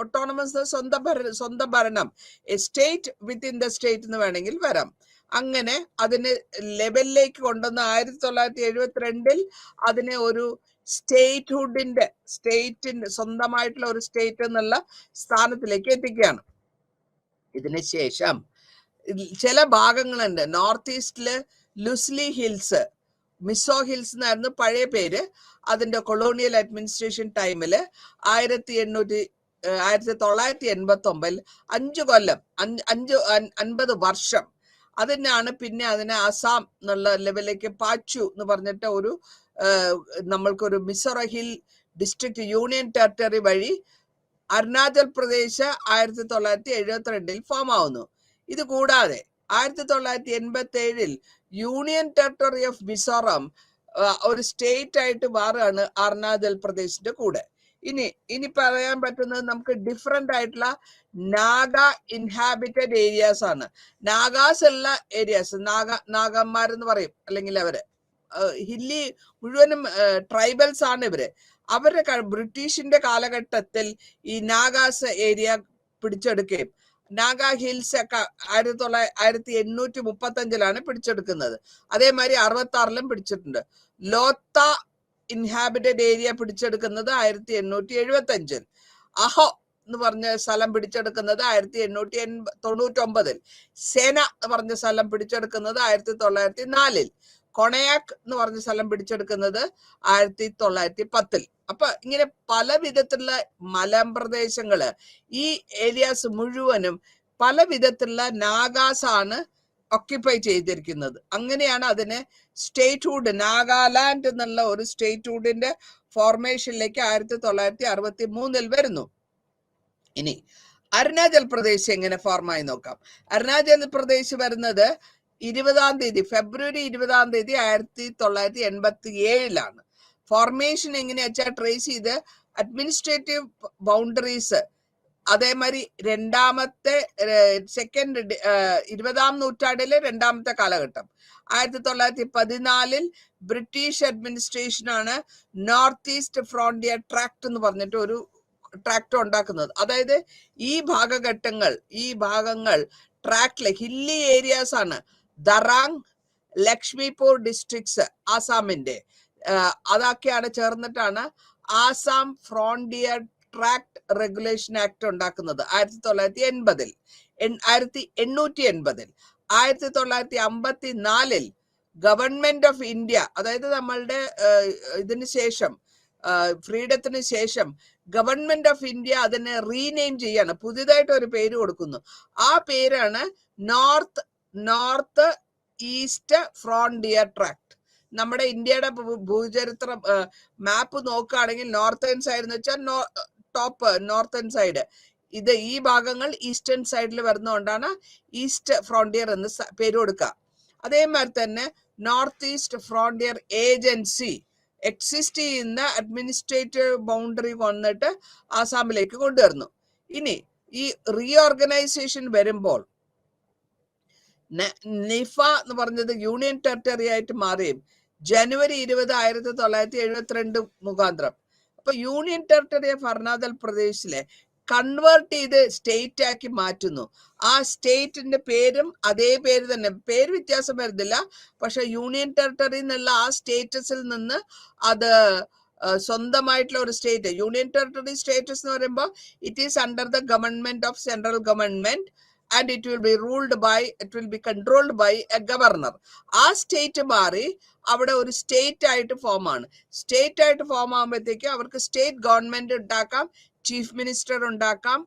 ഓട്ടോണമസ് സ്വന്തം ഭരണം, സ്റ്റേറ്റ് വിത്തിൻ ദ സ്റ്റേറ്റ് എന്ന് വേണമെങ്കിൽ വരാം. അങ്ങനെ അതിന് ലെവലിലേക്ക് കൊണ്ടുവന്ന് 1972 അതിനെ ഒരു സ്റ്റേറ്റ്ഹുഡിന്റെ, സ്റ്റേറ്റിന്റെ സ്വന്തമായിട്ടുള്ള ഒരു സ്റ്റേറ്റ് എന്നുള്ള സ്ഥാനത്തിലേക്ക് എത്തിക്കുകയാണ്. ഇതിന് ശേഷം ചില ഭാഗങ്ങളുണ്ട്. നോർത്ത് ഈസ്റ്റില് ലുസ്ലി ഹിൽസ്, മിസോ ഹിൽസ് എന്നായിരുന്നു പഴയ പേര്. അതിന്റെ കൊളോണിയൽ അഡ്മിനിസ്ട്രേഷൻ ടൈമില് 1989 5 കൊല്ലം 50 വർഷം അതിനാണ് പിന്നെ അതിനെ ആസാം എന്നുള്ള ലെവലിലേക്ക് പാച്ചു എന്ന് പറഞ്ഞിട്ട് ഒരു നമ്മൾക്കൊരു Mizoram hill district union territory വഴി അരുണാചൽ പ്രദേശ് 1972 ഫോം ആവുന്നു. ഇത് കൂടാതെ 1987 യൂണിയൻ ടെറിട്ടറി ഓഫ് മിസോറം ഒരു സ്റ്റേറ്റ് ആയിട്ട് മാറുകയാണ് അരുണാചൽ പ്രദേശിന്റെ കൂടെ. ഇനി പറയാൻ പറ്റുന്നത് നമുക്ക് ഡിഫറെന്റ് ആയിട്ടുള്ള നാഗ ഇൻഹാബിറ്റഡ് ഏരിയാസ് ആണ്. നാഗാസ് ഉള്ള ഏരിയാസ്, നാഗന്മാരെന്ന് പറയും, അല്ലെങ്കിൽ അവര് ഹില്ലി മുഴുവനും ട്രൈബൽസ് ആണ് ഇവര്. അവരുടെ ബ്രിട്ടീഷിന്റെ കാലഘട്ടത്തിൽ ഈ നാഗാസ് ഏരിയ പിടിച്ചെടുക്കുകയും നാഗ ഹിൽസ് ഒക്കെ 1835 പിടിച്ചെടുക്കുന്നത്. അതേമാതിരി 66 പിടിച്ചിട്ടുണ്ട്. ലോത്ത ഇൻഹാബിറ്റഡ് ഏരിയ പിടിച്ചെടുക്കുന്നത് 1875. അഹോ എന്ന് പറഞ്ഞ സ്ഥലം പിടിച്ചെടുക്കുന്നത് 1899. സേന എന്ന് പറഞ്ഞ സ്ഥലം പിടിച്ചെടുക്കുന്നത് 1904. കൊണയാക്ക് എന്ന് പറഞ്ഞ സ്ഥലം പിടിച്ചെടുക്കുന്നത് 1910. അപ്പൊ ഇങ്ങനെ പല വിധത്തിലുള്ള മലമ്പ്രദേശങ്ങള്, ഈ ഏരിയാസ് മുഴുവനും പല വിധത്തിലുള്ള നാഗാസ് ആണ് ഓക്യുപ്പൈ ചെയ്തിരിക്കുന്നത്. അങ്ങനെയാണ് അതിന് സ്റ്റേറ്റ്ഹുഡ്, നാഗാലാൻഡ് എന്നുള്ള ഒരു സ്റ്റേറ്റ്ഹുഡിന്റെ ഫോർമേഷനിലേക്ക് 1963 വരുന്നു. ഇനി അരുണാചൽ പ്രദേശ് എങ്ങനെ ഫോർമായി നോക്കാം. അരുണാചൽ പ്രദേശ് വരുന്നത് 20-ാം തീയതി, ഫെബ്രുവരി 20-ാം തീയതി 1987. ഫോർമേഷൻ എങ്ങനെയാ വെച്ചാൽ ട്രേസ് ചെയ്ത് അഡ്മിനിസ്ട്രേറ്റീവ് ബൗണ്ടറീസ്, അതേമാതിരി 20-ാം നൂറ്റാണ്ടിലെ 2ാമത്തെ കാലഘട്ടം 1914 ബ്രിട്ടീഷ് അഡ്മിനിസ്ട്രേഷനാണ് നോർത്ത് ഈസ്റ്റ് ഫ്രോണ്ടിയർ ട്രാക്ട് എന്ന് പറഞ്ഞിട്ട് ഒരു ട്രാക്ട് ഉണ്ടാക്കുന്നത്. അതായത് ഈ ഭാഗങ്ങൾ ട്രാക്ടിലെ ഹില്ലി ഏരിയാസ് ആണ്. ദറാങ്, ലക്ഷ്മിപൂർ ഡിസ്ട്രിക്ട്സ് ആസാമിന്റെ അതൊക്കെയാണ് ചേർന്നിട്ടാണ് Assam frontier tract regulation act ഉണ്ടാക്കുന്നത് 1980. 1954 ഗവൺമെന്റ് ഓഫ് ഇന്ത്യ, അതായത് നമ്മളുടെ ഇതിന് ശേഷം, ഫ്രീഡത്തിന് ശേഷം ഗവൺമെന്റ് ഓഫ് ഇന്ത്യ അതിനെ റീനെയിം ചെയ്യാണ്, പുതിയതായിട്ട് ഒരു പേര് കൊടുക്കുന്നു. ആ പേരാണ് നോർത്ത് ഈസ്റ്റ് ഫ്രോണ്ടിയർ ട്രാക്ട്. നമ്മുടെ ഇന്ത്യയുടെ ഭൂചരിത്ര മാപ്പ് നോക്കുകയാണെങ്കിൽ നോർത്തേൺ സൈഡ് എന്ന് വെച്ചാൽ ടോപ്പ് നോർത്തേൺ സൈഡ്, ഈ ഭാഗങ്ങൾ ഈസ്റ്റേൺ സൈഡിൽ വരുന്നതുകൊണ്ടാണ് ഈസ്റ്റ് ഫ്രോണ്ടിയർ എന്ന് പേര് കൊടുക്കുക. അതേമാതിരി തന്നെ north east frontier agency exist ചെയ്യുന്ന അഡ്മിനിസ്ട്രേറ്റീവ് ബൗണ്ടറി വന്നിട്ട് ആസാമിലേക്ക് കൊണ്ടുവരുന്നു. ഇനി ഈ റീഓർഗനൈസേഷൻ വരുമ്പോൾ നിഫ എന്ന് പറഞ്ഞത് യൂണിയൻ ടെറിട്ടറി ആയിട്ട് മാറിയും ജനുവരി 20, 1972 മുഖാന്തരം. അപ്പൊ യൂണിയൻ ടെറിട്ടറി ഓഫ് അരുണാചൽ പ്രദേശിലെ കൺവേർട്ട് ചെയ്ത് സ്റ്റേറ്റ് ആക്കി മാറ്റുന്നു. ആ സ്റ്റേറ്റിന്റെ പേരും അതേ പേര് തന്നെ, പേര് വ്യത്യാസം വരുന്നില്ല, പക്ഷെ യൂണിയൻ ടെറിട്ടറി എന്നുള്ള ആ സ്റ്റേറ്റസിൽ നിന്ന് അത് സ്വന്തമായിട്ടുള്ള ഒരു സ്റ്റേറ്റ്. യൂണിയൻ ടെറിട്ടറി സ്റ്റേറ്റസ് എന്ന് പറയുമ്പോൾ it is under the government of central government and it will be controlled by a governor. ആ സ്റ്റേറ്റ് മാറി അവിടെ ഒരു സ്റ്റേറ്റ് ആയിട്ട് ഫോം ആണ്. സ്റ്റേറ്റ് ആയിട്ട് ഫോം ആകുമ്പോഴത്തേക്ക് അവർക്ക് സ്റ്റേറ്റ് ഗവൺമെന്റ് ഉണ്ടാക്കാം, ചീഫ് മിനിസ്റ്റർ ഉണ്ടാക്കാം,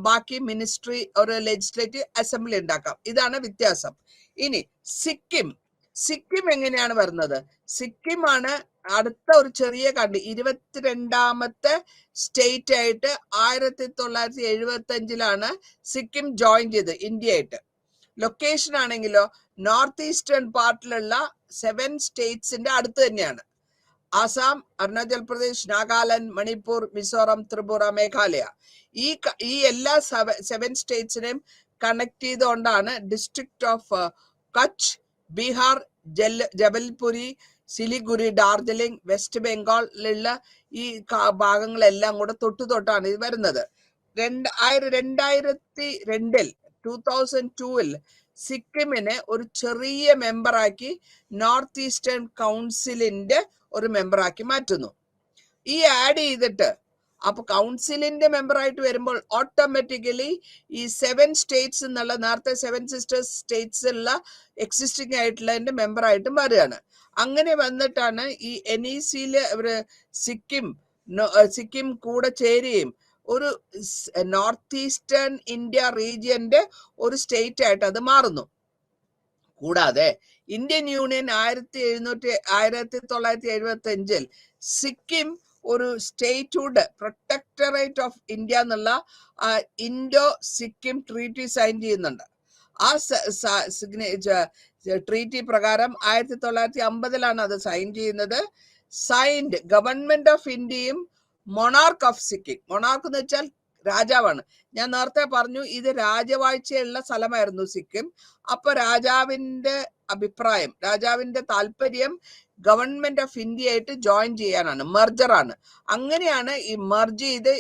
ബാക്കി മിനിസ്ട്രി ഒരു ലെജിസ്ലേറ്റീവ് അസംബ്ലി ഉണ്ടാക്കാം. ഇതാണ് വ്യത്യാസം. ഇനി സിക്കിം എങ്ങനെയാണ് വരുന്നത്? സിക്കിം ആണ് അടുത്ത ഒരു ചെറിയ കൺട്രി, 22ാമത്തെ സ്റ്റേറ്റ് ആയിട്ട് 1975 സിക്കിം ജോയിൻ ചെയ്ത് ഇന്ത്യ ആയിട്ട്. ലൊക്കേഷൻ ആണെങ്കിലോ നോർത്ത് ഈസ്റ്റേൺ പാർട്ടിലുള്ള 7 സ്റ്റേറ്റ്സിന്റെ അടുത്ത് തന്നെയാണ്. ആസാം, അരുണാചൽ പ്രദേശ്, നാഗാലാൻഡ്, മണിപ്പൂർ, മിസോറാം, ത്രിപുര, മേഘാലയ. ഈ എല്ലാ 7 സ്റ്റേറ്റ്സിനെയും കണക്ട് ചെയ്തുകൊണ്ടാണ് district of Cooch, Behar, Jalpaiguri, Siliguri, Darjeeling, west ബംഗാളിലുള്ള ഈ ഭാഗങ്ങളെല്ലാം കൂടെ തൊട്ടാണ് ഇത് വരുന്നത്. 2002 സിക്കിമിനെ ഒരു ചെറിയ മെമ്പറാക്കി നോർത്ത് ഈസ്റ്റേൺ കൗൺസിലിന്റെ ഒരു മെമ്പറാക്കി മാറ്റുന്നു. ഈ ആഡ് ചെയ്തിട്ട് അപ്പൊ കൗൺസിലിന്റെ മെമ്പറായിട്ട് വരുമ്പോൾ ഓട്ടോമാറ്റിക്കലി ഈ 7 സ്റ്റേറ്റ്സ് എന്നുള്ള നേരത്തെ 7 സിസ്റ്റേഴ്സ് സ്റ്റേറ്റ്സ് ഉള്ള എക്സിസ്റ്റിംഗ് ആയിട്ടുള്ളതിന്റെ മെമ്പറായിട്ട് മാറുകയാണ്. അങ്ങനെ വന്നിട്ടാണ് ഈ NEC-യില് ഇവര് സിക്കിം കൂടെ ചേരുകയും ഒരു നോർത്ത് ഈസ്റ്റേൺ ഇന്ത്യ റീജിയന്റെ ഒരു സ്റ്റേറ്റ് ആയിട്ട് അത് മാറുന്നു. കൂടാതെ ഇന്ത്യൻ യൂണിയൻ 1975 സിക്കിം ഒരു സ്റ്റേറ്റ്ഹുഡ് പ്രൊട്ടക്ടറേറ്റ് ഓഫ് ഇന്ത്യ എന്നുള്ള ഇൻഡോ സിക്കിം ട്രീറ്റി സൈൻ ചെയ്യുന്നുണ്ട്. ആ ട്രീറ്റി പ്രകാരം 1950 അത് സൈൻ ചെയ്യുന്നത്. സൈൻഡ് ഗവൺമെന്റ് ഓഫ് ഇന്ത്യയും മൊണാർക്ക് ഓഫ് സിക്കിം. മൊണാർക്ക് എന്ന് വെച്ചാൽ രാജാവാണ്. ഞാൻ നേരത്തെ പറഞ്ഞു ഇത് രാജവാഴ്ചയുള്ള സ്ഥലമായിരുന്നു സിക്കിം. അപ്പൊ രാജാവിന്റെ അഭിപ്രായം, രാജാവിന്റെ താല്പര്യം ഗവൺമെന്റ് ഓഫ് ഇന്ത്യ ആയിട്ട് ജോയിൻ ചെയ്യാനാണ്, മെർജറാണ്. അങ്ങനെയാണ് ഈ മെർജ് ചെയ്ത്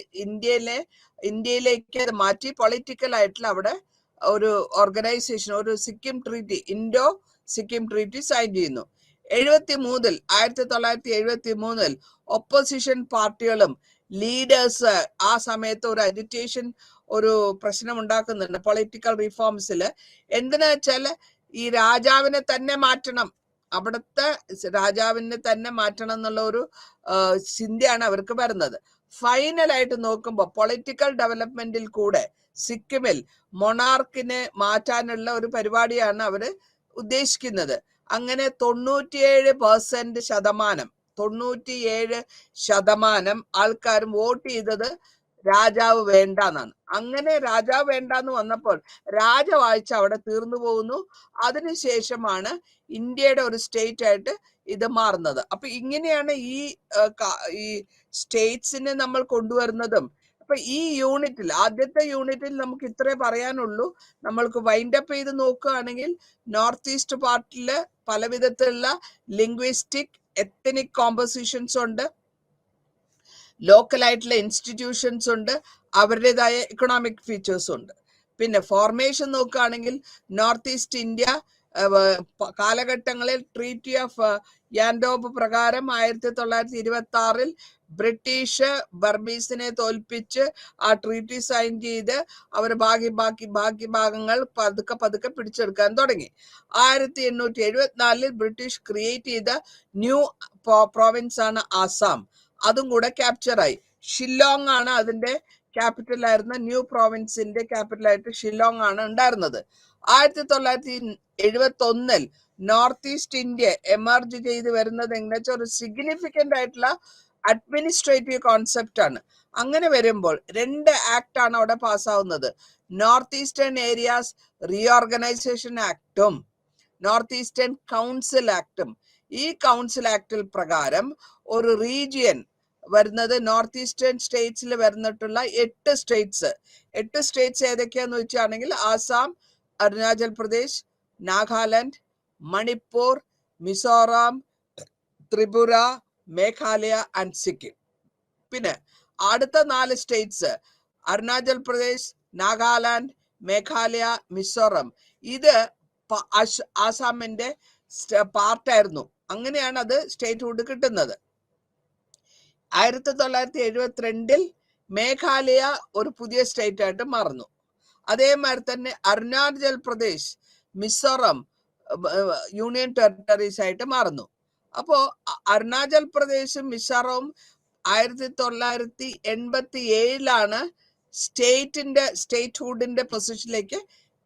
ഇന്ത്യയിലേക്ക് അത് മാറ്റി പൊളിറ്റിക്കൽ ആയിട്ടുള്ള അവിടെ ഒരു ഓർഗനൈസേഷൻ, ഒരു Sikkim treaty, Indo Sikkim treaty sign ചെയ്യുന്നു. 1973 ഒപ്പോസിഷൻ പാർട്ടികളും ലീഡേഴ്സ് ആ സമയത്ത് ഒരു അജിറ്റേഷൻ, ഒരു പ്രശ്നം ഉണ്ടാക്കുന്നുണ്ട് പൊളിറ്റിക്കൽ റിഫോംസിൽ. എന്തിനാ വെച്ചാല് ഈ രാജാവിനെ തന്നെ മാറ്റണം, അവിടുത്തെ രാജാവിനെ തന്നെ മാറ്റണം എന്നുള്ള ഒരു ചിന്തയാണ് അവർക്ക് വരുന്നത്. ഫൈനലായിട്ട് നോക്കുമ്പോൾ പൊളിറ്റിക്കൽ ഡെവലപ്മെന്റിൽ കൂടെ സിക്കിമിൽ മൊണാർക്കിനെ മാറ്റാനുള്ള ഒരു പരിപാടിയാണ് അവര് ഉദ്ദേശിക്കുന്നത്. അങ്ങനെ 97% ആൾക്കാരും വോട്ട് ചെയ്തത് രാജാവ് വേണ്ട എന്നാണ്. അങ്ങനെ രാജാവ് വേണ്ട എന്ന് വന്നപ്പോൾ രാജവാഴ്ച അവിടെ തീർന്നു പോകുന്നു. അതിനുശേഷമാണ് ഇന്ത്യയുടെ ഒരു സ്റ്റേറ്റ് ആയിട്ട് ഇത് മാറുന്നത്. അപ്പൊ ഇങ്ങനെയാണ് ഈ സ്റ്റേറ്റ്സിനെ നമ്മൾ കൊണ്ടുവരുന്നതും. അപ്പൊ ഈ യൂണിറ്റിൽ, ആദ്യത്തെ യൂണിറ്റിൽ നമുക്ക് ഇത്രേ പറയാനുള്ളൂ. നമ്മൾക്ക് വൈൻഡപ്പ് ചെയ്ത് നോക്കുകയാണെങ്കിൽ നോർത്ത് ഈസ്റ്റ് പാർട്ടില് പല വിധത്തിലുള്ള ലിംഗ്വിസ്റ്റിക്, എത്തനിക് കോമ്പോസിഷൻസ് ഉണ്ട്, ലോക്കൽ ആയിട്ടുള്ള ഇൻസ്റ്റിറ്റ്യൂഷൻസ് ഉണ്ട്, അവരുടേതായ എക്കണോമിക് ഫീച്ചേഴ്സ് ഉണ്ട്. പിന്നെ ഫോർമേഷൻ നോക്കുകയാണെങ്കിൽ നോർത്ത് ഈസ്റ്റ് ഇന്ത്യ കാലഘട്ടങ്ങളിൽ ട്രീറ്റി ഓഫ് യാൻഡോബ് പ്രകാരം 1926 ബ്രിട്ടീഷ് ബർമീസിനെ തോൽപ്പിച്ച് ആ ട്രീറ്റി സൈൻ ചെയ്ത് അവർ ബാക്കി ഭാഗങ്ങൾ പതുക്കെ പിടിച്ചെടുക്കാൻ തുടങ്ങി. 1874 ബ്രിട്ടീഷ് ക്രിയേറ്റ് ചെയ്ത ന്യൂ പ്രോവിൻസ് ആണ് ആസാം. അതും കൂടെ ക്യാപ്ചറായി. ഷില്ലോങ് ആണ് അതിന്റെ ക്യാപിറ്റൽ ആയിരുന്ന ന്യൂ പ്രോവിൻസിന്റെ ക്യാപിറ്റലായിട്ട് ഷില്ലോങ് ആണ് ഉണ്ടായിരുന്നത്. 1971 നോർത്ത് ഈസ്റ്റ് ഇന്ത്യ എമർജ് ചെയ്ത് വരുന്നത് എങ്ങനെ വെച്ചാൽ ഒരു സിഗ്നിഫിക്കന്റ് ആയിട്ടുള്ള അഡ്മിനിസ്ട്രേറ്റീവ് കോൺസെപ്റ്റ് ആണ്. അങ്ങനെ വരുമ്പോൾ 2 ആക്ട് ആണ് അവിടെ പാസ്സാവുന്നത്. നോർത്ത് ഈസ്റ്റേൺ ഏരിയാസ് റീഓർഗനൈസേഷൻ ആക്ടും നോർത്ത് ഈസ്റ്റേൺ കൗൺസിൽ ആക്ടും. ഈ കൗൺസിൽ ആക്ടിൽ പ്രകാരം ഒരു റീജിയൻ വരുന്നത് നോർത്ത് ഈസ്റ്റേൺ സ്റ്റേറ്റ്സിൽ വരുന്നിട്ടുള്ള 8 സ്റ്റേറ്റ്സ് ഏതൊക്കെയാന്ന് വെച്ചാണെങ്കിൽ ആസാം, അരുണാചൽ പ്രദേശ്, നാഗാലാൻഡ്, മണിപ്പൂർ, മിസോറാം, ത്രിപുര, മേഘാലയ ആൻഡ് സിക്കിം. പിന്നെ അടുത്ത 4 സ്റ്റേറ്റ്സ് അരുണാചൽ പ്രദേശ്, നാഗാലാൻഡ്, മേഘാലയ, മിസോറാം. ഇത് ആസാമിന്റെ പാർട്ടായിരുന്നു. അങ്ങനെയാണ് അത് സ്റ്റേറ്റ്ഹുഡ് കിട്ടുന്നത്. 1972 മേഘാലയ ഒരു പുതിയ സ്റ്റേറ്റ് ആയിട്ട് മാറുന്നു. അതേമാതിരി തന്നെ അരുണാചൽ പ്രദേശ്, മിസോറാം യൂണിയൻ ടെറിട്ടറീസ് ആയിട്ട് മാറുന്നു. അപ്പോ അരുണാചൽ പ്രദേശും മിസോറാവും 1987 സ്റ്റേറ്റ്ഹുഡിന്റെ പൊസിഷനിലേക്ക്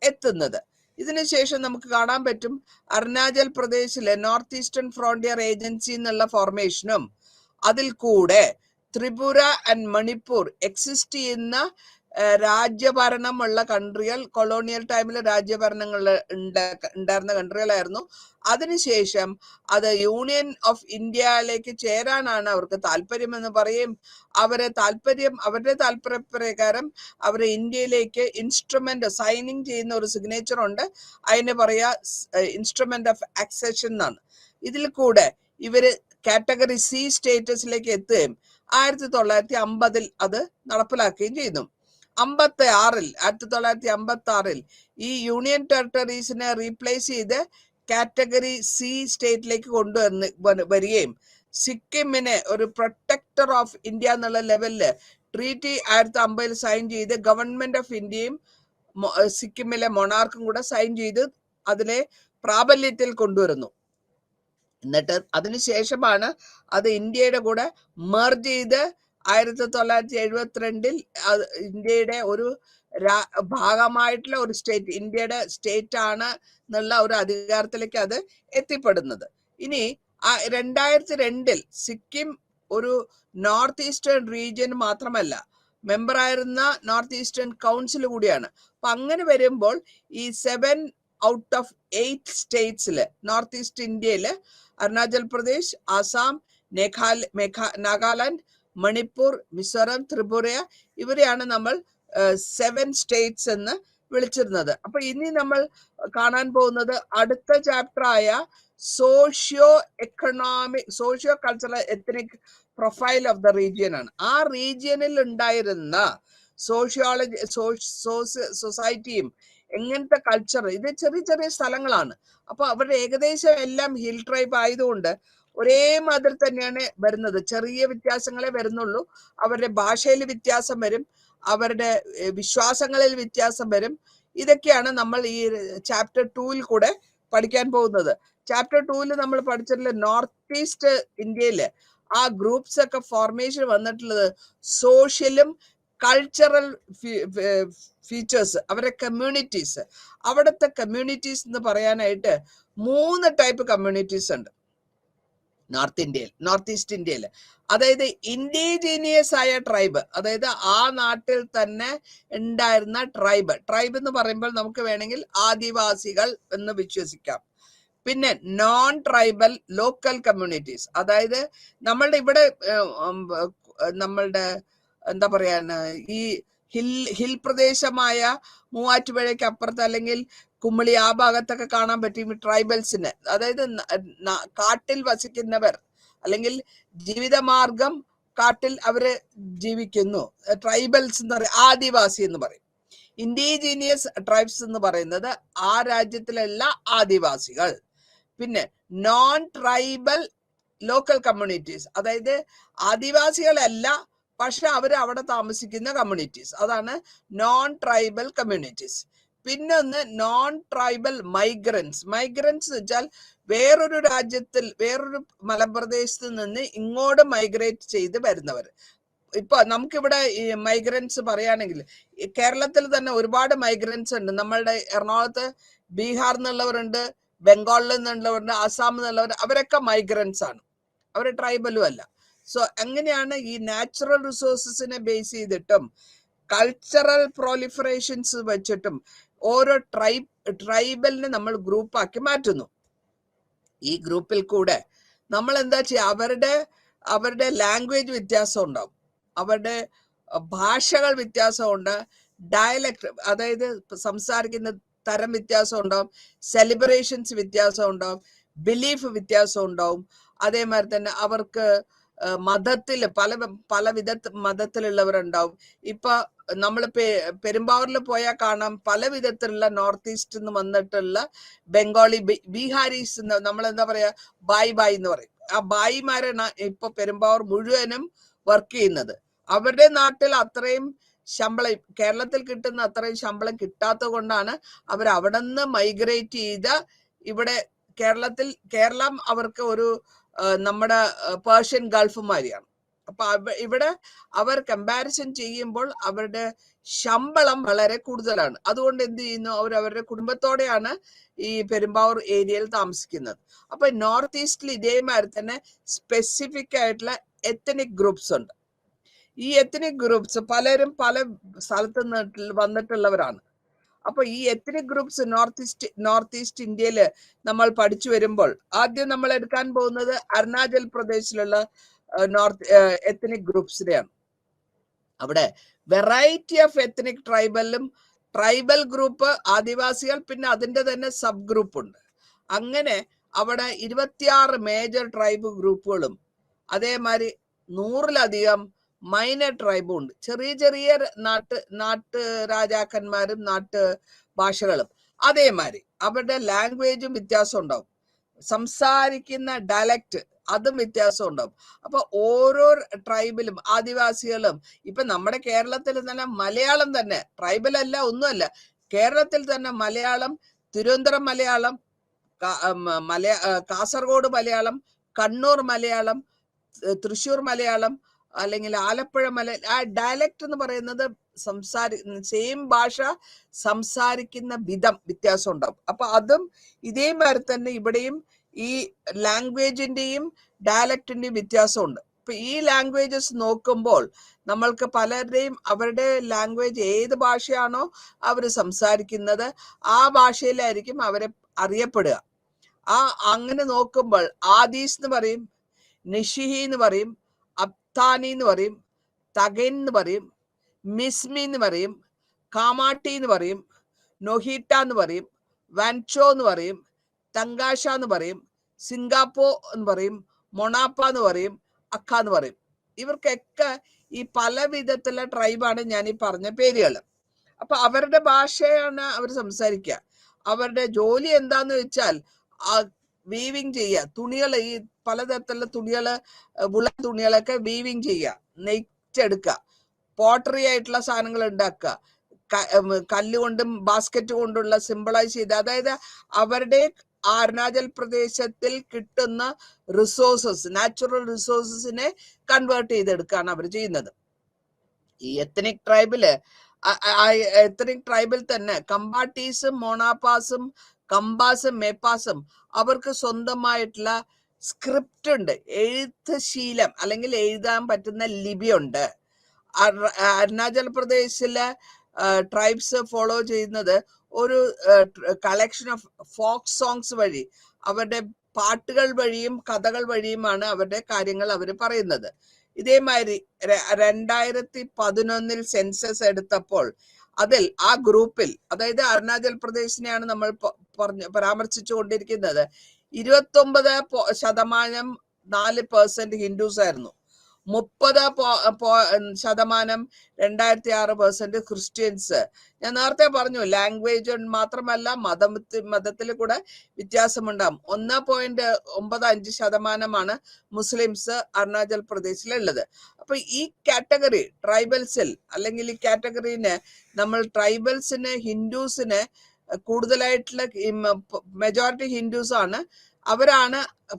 എത്തുന്നത്. ഇതിനുശേഷം നമുക്ക് കാണാൻ പറ്റും അരുണാചൽ പ്രദേശിലെ നോർത്ത് ഈസ്റ്റേൺ ഫ്രോണ്ടിയർ ഏജൻസി എന്നുള്ള ഫോർമേഷനും അതിൽ കൂടെ ത്രിപുര ആൻഡ് മണിപ്പൂർ എക്സിസ്റ്റ് ചെയ്യുന്ന രാജ്യഭരണമുള്ള കൺട്രികൾ, കൊളോണിയൽ ടൈമിൽ രാജ്യഭരണങ്ങൾ ഉണ്ടായിരുന്ന കൺട്രികളായിരുന്നു. അതിനുശേഷം അത് യൂണിയൻ ഓഫ് ഇന്ത്യയിലേക്ക് ചേരാനാണ് അവർക്ക് താല്പര്യമെന്ന് പറയും. അവരുടെ താല്പര്യപ്രകാരം അവരെ ഇന്ത്യയിലേക്ക് ഇൻസ്ട്രുമെന്റ് സൈനിങ് ചെയ്യുന്ന ഒരു സിഗ്നേച്ചർ ഉണ്ട്. അതിന് പറയാ ഇൻസ്ട്രുമെന്റ് ഓഫ് ആക്സഷൻ എന്നാണ്. ഇതിൽ കൂടെ ഇവര് കാറ്റഗറി സി സ്റ്റേറ്റസിലേക്ക് എത്തുകയും 1950 അത് നടപ്പിലാക്കുകയും ചെയ്യുന്നു. 1956 ഈ യൂണിയൻ ടെറിട്ടറീസിനെ റീപ്ലേസ് ചെയ്ത് കാറ്റഗറി സി സ്റ്റേറ്റിലേക്ക് വരികയും സിക്കിമിനെ ഒരു പ്രൊട്ടക്ടർ ഓഫ് ഇന്ത്യ എന്നുള്ള ലെവലില് ട്രീറ്റി 1950 സൈൻ ചെയ്ത് ഗവൺമെന്റ് ഓഫ് ഇന്ത്യയും സിക്കിമിലെ മൊണാർക്കും കൂടെ സൈൻ ചെയ്ത് അതിനെ പ്രാബല്യത്തിൽ കൊണ്ടുവരുന്നു. എന്നിട്ട് അതിനുശേഷമാണ് അത് ഇന്ത്യയുടെ കൂടെ മെർജ് ചെയ്ത് 1972 ഇന്ത്യയുടെ ഒരു ഭാഗമായിട്ടുള്ള ഒരു സ്റ്റേറ്റ്, ഇന്ത്യയുടെ സ്റ്റേറ്റ് ആണ് എന്നുള്ള ഒരു അധികാരത്തിലേക്ക് അത് എത്തിപ്പെടുന്നത്. ഇനി 2002 സിക്കിം ഒരു നോർത്ത് ഈസ്റ്റേൺ റീജിയൻ മാത്രമല്ല, മെമ്പർ ആയിരുന്ന നോർത്ത് ഈസ്റ്റേൺ കൗൺസിൽ കൂടിയാണ്. അപ്പൊ അങ്ങനെ വരുമ്പോൾ ഈ 7 ഔട്ട് ഓഫ് 8 സ്റ്റേറ്റ്സില് നോർത്ത് ഈസ്റ്റ് ഇന്ത്യയില് അരുണാചൽ പ്രദേശ്, ആസാം, നാഗാലാൻഡ്, മണിപ്പൂർ, മിസോറാം, ത്രിപുര ഇവരെയാണ് നമ്മൾ 7 സ്റ്റേറ്റ്സ് എന്ന് വിളിച്ചിരുന്നത്. അപ്പൊ ഇനി നമ്മൾ കാണാൻ പോകുന്നത് അടുത്ത ചാപ്റ്റർ ആയ socio cultural ethnic profile of the region ആണ്. ആ റീജിയനിൽ ഉണ്ടായിരുന്ന സൊസൈറ്റിയും എങ്ങനത്തെ കൾച്ചർ, ഇത് ചെറിയ ചെറിയ സ്ഥലങ്ങളാണ്. അപ്പൊ അവരുടെ ഏകദേശം എല്ലാം ഹിൽ ട്രൈബ് ആയതുകൊണ്ട് ഒരേ മാതിരി തന്നെയാണ് വരുന്നത്. ചെറിയ വ്യത്യാസങ്ങളെ വരുന്നുള്ളൂ. അവരുടെ ഭാഷയിൽ വ്യത്യാസം വരും, അവരുടെ വിശ്വാസങ്ങളിൽ വ്യത്യാസം വരും. ഇതൊക്കെയാണ് നമ്മൾ ഈ ചാപ്റ്റർ 2 കൂടെ പഠിക്കാൻ പോകുന്നത്. ചാപ്റ്റർ 2 നമ്മൾ പഠിച്ചിട്ടുള്ള നോർത്ത് ഈസ്റ്റ് ഇന്ത്യയില് ആ ഗ്രൂപ്പ്സ് ഒക്കെ ഫോർമേഷൻ വന്നിട്ടുള്ളത് സോഷ്യലും കൾച്ചറൽ ഫീച്ചേഴ്സ്, അവരുടെ കമ്മ്യൂണിറ്റീസ്. അവിടുത്തെ കമ്മ്യൂണിറ്റീസ് എന്ന് പറയാനായിട്ട് 3 ടൈപ്പ് കമ്മ്യൂണിറ്റീസ് ഉണ്ട് നോർത്ത് ഈസ്റ്റ് ഇന്ത്യയിൽ. അതായത് ഇൻഡിജീനിയസ് ആയ ട്രൈബ്, അതായത് ആ നാട്ടിൽ തന്നെ ഉണ്ടായിരുന്ന ട്രൈബ് എന്ന് പറയുമ്പോൾ നമുക്ക് വേണമെങ്കിൽ ആദിവാസികൾ എന്ന് വിശ്വസിക്കാം. പിന്നെ നോൺ ട്രൈബൽ ലോക്കൽ കമ്മ്യൂണിറ്റീസ്, അതായത് നമ്മളുടെ ഇവിടെ നമ്മളുടെ എന്താ പറയാ ഈ ഹിൽ പ്രദേശമായ മൂവാറ്റുപുഴയ്ക്ക് അപ്പുറത്ത് അല്ലെങ്കിൽ കുമ്മളി ആ ഭാഗത്തൊക്കെ കാണാൻ പറ്റും ഈ ട്രൈബൽസിന്. അതായത് കാട്ടിൽ വസിക്കുന്നവർ അല്ലെങ്കിൽ ജീവിതമാർഗം കാട്ടിൽ അവര് ജീവിക്കുന്നു. ട്രൈബൽസ് എന്ന് പറയും, ആദിവാസി എന്ന് പറയും. ഇൻഡിജീനിയസ് ട്രൈബ്സ് എന്ന് പറയുന്നത് ആ രാജ്യത്തിലുള്ള ആദിവാസികൾ. പിന്നെ നോൺ ട്രൈബൽ ലോക്കൽ കമ്മ്യൂണിറ്റീസ്, അതായത് ആദിവാസികളല്ല പക്ഷെ അവർ അവിടെ താമസിക്കുന്ന കമ്മ്യൂണിറ്റീസ്, അതാണ് നോൺ ട്രൈബൽ കമ്മ്യൂണിറ്റീസ്. പിന്നൊന്ന് നോൺ ട്രൈബൽ മൈഗ്രൻസ് എന്ന് വെച്ചാൽ വേറൊരു രാജ്യത്തിൽ വേറൊരു മലപ്രദേശത്ത് നിന്ന് ഇങ്ങോട്ട് മൈഗ്രേറ്റ് ചെയ്ത് വരുന്നവർ. ഇപ്പൊ നമുക്കിവിടെ ഈ മൈഗ്രൻസ് പറയുകയാണെങ്കിൽ കേരളത്തിൽ തന്നെ ഒരുപാട് മൈഗ്രൻസ് ഉണ്ട്. നമ്മളുടെ എറണാകുളത്ത് ബീഹാർ എന്നുള്ളവരുണ്ട്, ബംഗാളിൽ നിന്നുള്ളവരുണ്ട്, ആസാമിൽ നിന്നുള്ളവർ, അവരൊക്കെ മൈഗ്രൻസ് ആണ്, അവർ ട്രൈബലും അല്ല. സോ അങ്ങനെയാണ് ഈ നാച്ചുറൽ റിസോഴ്സസിനെ ബേസ് ചെയ്തിട്ടും കൾച്ചറൽ പ്രോലിഫറേഷൻസ് വെച്ചിട്ടും ഓരോ ട്രൈബലിനെ നമ്മൾ ഗ്രൂപ്പാക്കി മാറ്റുന്നു. ഈ ഗ്രൂപ്പിൽ കൂടെ നമ്മൾ എന്താ ചെയ്യുക, അവരുടെ ലാംഗ്വേജ് വ്യത്യാസം ഉണ്ടാവും, അവരുടെ ഭാഷകൾ വ്യത്യാസമുണ്ട്, ഡയലക്ട് അതായത് സംസാരിക്കുന്ന തരം വ്യത്യാസം ഉണ്ടാവും, സെലിബ്രേഷൻസ് വ്യത്യാസം ഉണ്ടാവും, ബിലീഫ് വ്യത്യാസം ഉണ്ടാവും. അതേമാതിരി തന്നെ അവർക്ക് മതത്തിൽ പല മതത്തിലുള്ളവരുണ്ടാവും. ഇപ്പൊ നമ്മൾ പെരുമ്പാവൂരിൽ പോയാൽ കാണാം പല വിധത്തിലുള്ള നോർത്ത് ഈസ്റ്റ് നിന്ന് വന്നിട്ടുള്ള ബംഗാളി, ബീഹാരീസ്, നമ്മൾ എന്താ പറയാ, ബായ് എന്ന് പറയും. ആ ബായിമാരാണ് ഇപ്പൊ പെരുമ്പാവൂർ മുഴുവനും വർക്ക് ചെയ്യുന്നത്. അവരുടെ നാട്ടിൽ അത്രയും ശമ്പളം, കേരളത്തിൽ കിട്ടുന്ന അത്രയും ശമ്പളം കിട്ടാത്തത് കൊണ്ടാണ് അവർ അവിടെ നിന്ന് മൈഗ്രേറ്റ് ചെയ്ത് ഇവിടെ കേരളം അവർക്ക് ഒരു നമ്മുടെ പേർഷ്യൻ ഗൾഫ് മാതിരിയാണ്. അപ്പൊ ഇവിടെ അവർ കമ്പാരിസൺ ചെയ്യുമ്പോൾ അവരുടെ ശമ്പളം വളരെ കൂടുതലാണ്. അതുകൊണ്ട് എന്ത് ചെയ്യുന്നു, അവരുടെ കുടുംബത്തോടെയാണ് ഈ പെരുമ്പാവൂർ ഏരിയയിൽ താമസിക്കുന്നത്. അപ്പൊ നോർത്ത് ഈസ്റ്റിൽ ഇതേമാതിരി തന്നെ സ്പെസിഫിക് ആയിട്ടുള്ള എത്തനിക് ഗ്രൂപ്പ്സ് ഉണ്ട്. ഈ എത്തനിക് ഗ്രൂപ്പ്സ് പലരും പല സ്ഥലത്ത് വന്നിട്ടുള്ളവരാണ്. അപ്പൊ ഈ എത്തനിക് ഗ്രൂപ്പ്സ് നോർത്ത് ഈസ്റ്റ് ഇന്ത്യയില് നമ്മൾ പഠിച്ചു വരുമ്പോൾ ആദ്യം നമ്മൾ എടുക്കാൻ പോകുന്നത് അരുണാചൽ പ്രദേശിലുള്ള നോർത്ത് എത്തനിക് ഗ്രൂപ്പ്സിനെയാണ്. അവിടെ variety of ethnic tribal group, ആദിവാസികൾ, പിന്നെ അതിന്റെ തന്നെ സബ് ഗ്രൂപ്പ് ഉണ്ട്. അങ്ങനെ അവിടെ 26 മേജർ ട്രൈബ് ഗ്രൂപ്പുകളും അതേമാതിരി 100-ലധികം മൈനർ ട്രൈബും ഉണ്ട്. ചെറിയ നാട്ട് രാജാക്കന്മാരും നാട്ട് ഭാഷകളും. അതേമാതിരി അവരുടെ ലാംഗ്വേജും വ്യത്യാസം ഉണ്ടാവും, സംസാരിക്കുന്ന ഡയലക്ട് അതും വ്യത്യാസം ഉണ്ടാവും. അപ്പൊ ഓരോ ട്രൈബിലും ആദിവാസികളും, ഇപ്പൊ നമ്മുടെ കേരളത്തിൽ തന്നെ മലയാളം തന്നെ ട്രൈബൽ അല്ല, ഒന്നുമല്ല, കേരളത്തിൽ തന്നെ മലയാളം, തിരുവനന്തപുരം മലയാളം, കാസർഗോഡ് മലയാളം, കണ്ണൂർ മലയാളം, തൃശ്ശൂർ മലയാളം, അല്ലെങ്കിൽ ആലപ്പുഴ ആ ഡയലക്ട് എന്ന് പറയുന്നത് സെയിം ഭാഷ സംസാരിക്കുന്ന വിധം വ്യത്യാസം ഉണ്ടാവും. അപ്പൊ അതും ഇതേമാതിരി തന്നെ ഇവിടെയും ഈ ലാംഗ്വേജിന്റെയും ഡയലക്റ്റിന്റെയും വ്യത്യാസമുണ്ട്. ഇപ്പൊ ഈ ലാംഗ്വേജസ് നോക്കുമ്പോൾ നമ്മൾക്ക് പലരുടെയും അവരുടെ ലാംഗ്വേജ് ഏത് ഭാഷയാണോ അവർ സംസാരിക്കുന്നത് ആ ഭാഷയിലായിരിക്കും അവരെ അറിയപ്പെടുക. അങ്ങനെ നോക്കുമ്പോൾ ആദീസ് എന്ന് പറയും, നിഷിഹി എന്ന് പറയും, അബ്താനി എന്ന് പറയും, തഗൻ എന്ന് പറയും, മിസ്മി എന്ന് പറയും, കാമാട്ടി എന്ന് പറയും, നൊഹീട്ട എന്ന് പറയും, വാൻചോ എന്ന് പറയും, തങ്കാശ എന്ന് പറയും, സിംഗാപ്പോ എന്ന് പറയും, മൊണാപ്പ എന്ന് പറയും, അക്ക എന്ന് പറയും. ഇവർക്കൊക്കെ ഈ പല വിധത്തിലുള്ള ട്രൈബാണ് ഞാൻ ഈ പറഞ്ഞ പേരുകൾ. അപ്പൊ അവരുടെ ഭാഷയാണ് അവർ സംസാരിക്കുക. അവരുടെ ജോലി എന്താന്ന് വെച്ചാൽ വീവിങ് ചെയ്യുക, തുണികൾ, ഈ പലതരത്തിലുള്ള തുണികള്, വുളൻ തുണികളൊക്കെ വീവിങ് ചെയ്യുക, നെയ്റ്റെടുക്കുക, പോട്ടറി ആയിട്ടുള്ള സാധനങ്ങൾ ഉണ്ടാക്കുക, കല്ലുകൊണ്ടും ബാസ്ക്കറ്റ് കൊണ്ടുള്ള സിമ്പിളൈസ് ചെയ്ത്, അതായത് അവരുടെ അരുണാചൽ പ്രദേശത്തിൽ കിട്ടുന്ന റിസോഴ്സസ്, നാച്ചുറൽ റിസോഴ്സസിനെ കൺവേർട്ട് ചെയ്തെടുക്കുകയാണ് അവർ ചെയ്യുന്നത്. ഈ എത്തനിക് ട്രൈബിൽ തന്നെ കമ്പാട്ടീസും മൊണാപ്പാസും കമ്പാസും മേപ്പാസും അവർക്ക് സ്വന്തമായിട്ടുള്ള സ്ക്രിപ്റ്റ് ഉണ്ട്, എഴുത്ത് ശീലം അല്ലെങ്കിൽ എഴുതാൻ പറ്റുന്ന ലിപിയുണ്ട്. അരുണാചൽ പ്രദേശിലെ ട്രൈബ്സ് ഫോളോ ചെയ്യുന്നത് ഒരു കളക്ഷൻ ഓഫ് ഫോക്ക് സോങ്സ് വഴി, അവരുടെ പാട്ടുകൾ വഴിയും കഥകൾ വഴിയുമാണ് അവരുടെ കാര്യങ്ങൾ അവർ പറയുന്നത്. ഇതേമാതിരി 2011 സെൻസസ് എടുത്തപ്പോൾ അതിൽ ആ ഗ്രൂപ്പിൽ, അതായത് അരുണാചൽ പ്രദേശിനെയാണ് നമ്മൾ പരാമർശിച്ചു കൊണ്ടിരിക്കുന്നത്, 29% 4% ഹിന്ദുസ് ആയിരുന്നു, 30% 2006% ക്രിസ്ത്യൻസ്. ഞാൻ നേരത്തെ പറഞ്ഞു ലാംഗ്വേജ് മാത്രമല്ല മതത്തിൽ കൂടെ വ്യത്യാസമുണ്ടാകും. 1.95% മുസ്ലിംസ് അരുണാചൽ പ്രദേശിലുള്ളത്. അപ്പൊ ഈ കാറ്റഗറി ട്രൈബൽസിൽ, അല്ലെങ്കിൽ ഈ കാറ്റഗറിന് നമ്മൾ ട്രൈബൽസിന്, ഹിന്ദുസിന് കൂടുതലായിട്ടുള്ള മെജോറിറ്റി ഹിന്ദുസ് ആണ്, അവരാണ്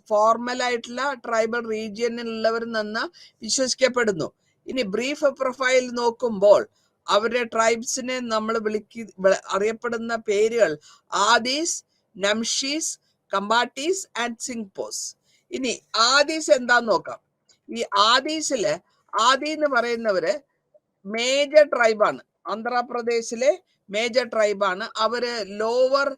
ഫോർമൽ ആയിട്ടുള്ള ട്രൈബൽ റീജിയനിലുള്ളവർ നിന്ന് വിശ്വസിക്കപ്പെടുന്നു. ഇനി ബ്രീഫ് പ്രൊഫൈൽ നോക്കുമ്പോൾ അവരുടെ ട്രൈബ്സിനെ നമ്മൾ അറിയപ്പെടുന്ന പേരുകൾ ആദീസ്, നംഷീസ്, കമ്പാട്ടീസ് ആൻഡ് സിംഗ്പോസ്. ഇനി ആദീസ് എന്താന്ന് നോക്കാം. ഈ ആദി എന്ന് പറയുന്നവര് മേജർ ട്രൈബാണ്. ആന്ധ്രാപ്രദേശിലെ മേജർ ട്രൈബാണ്. അവര് ലോവർ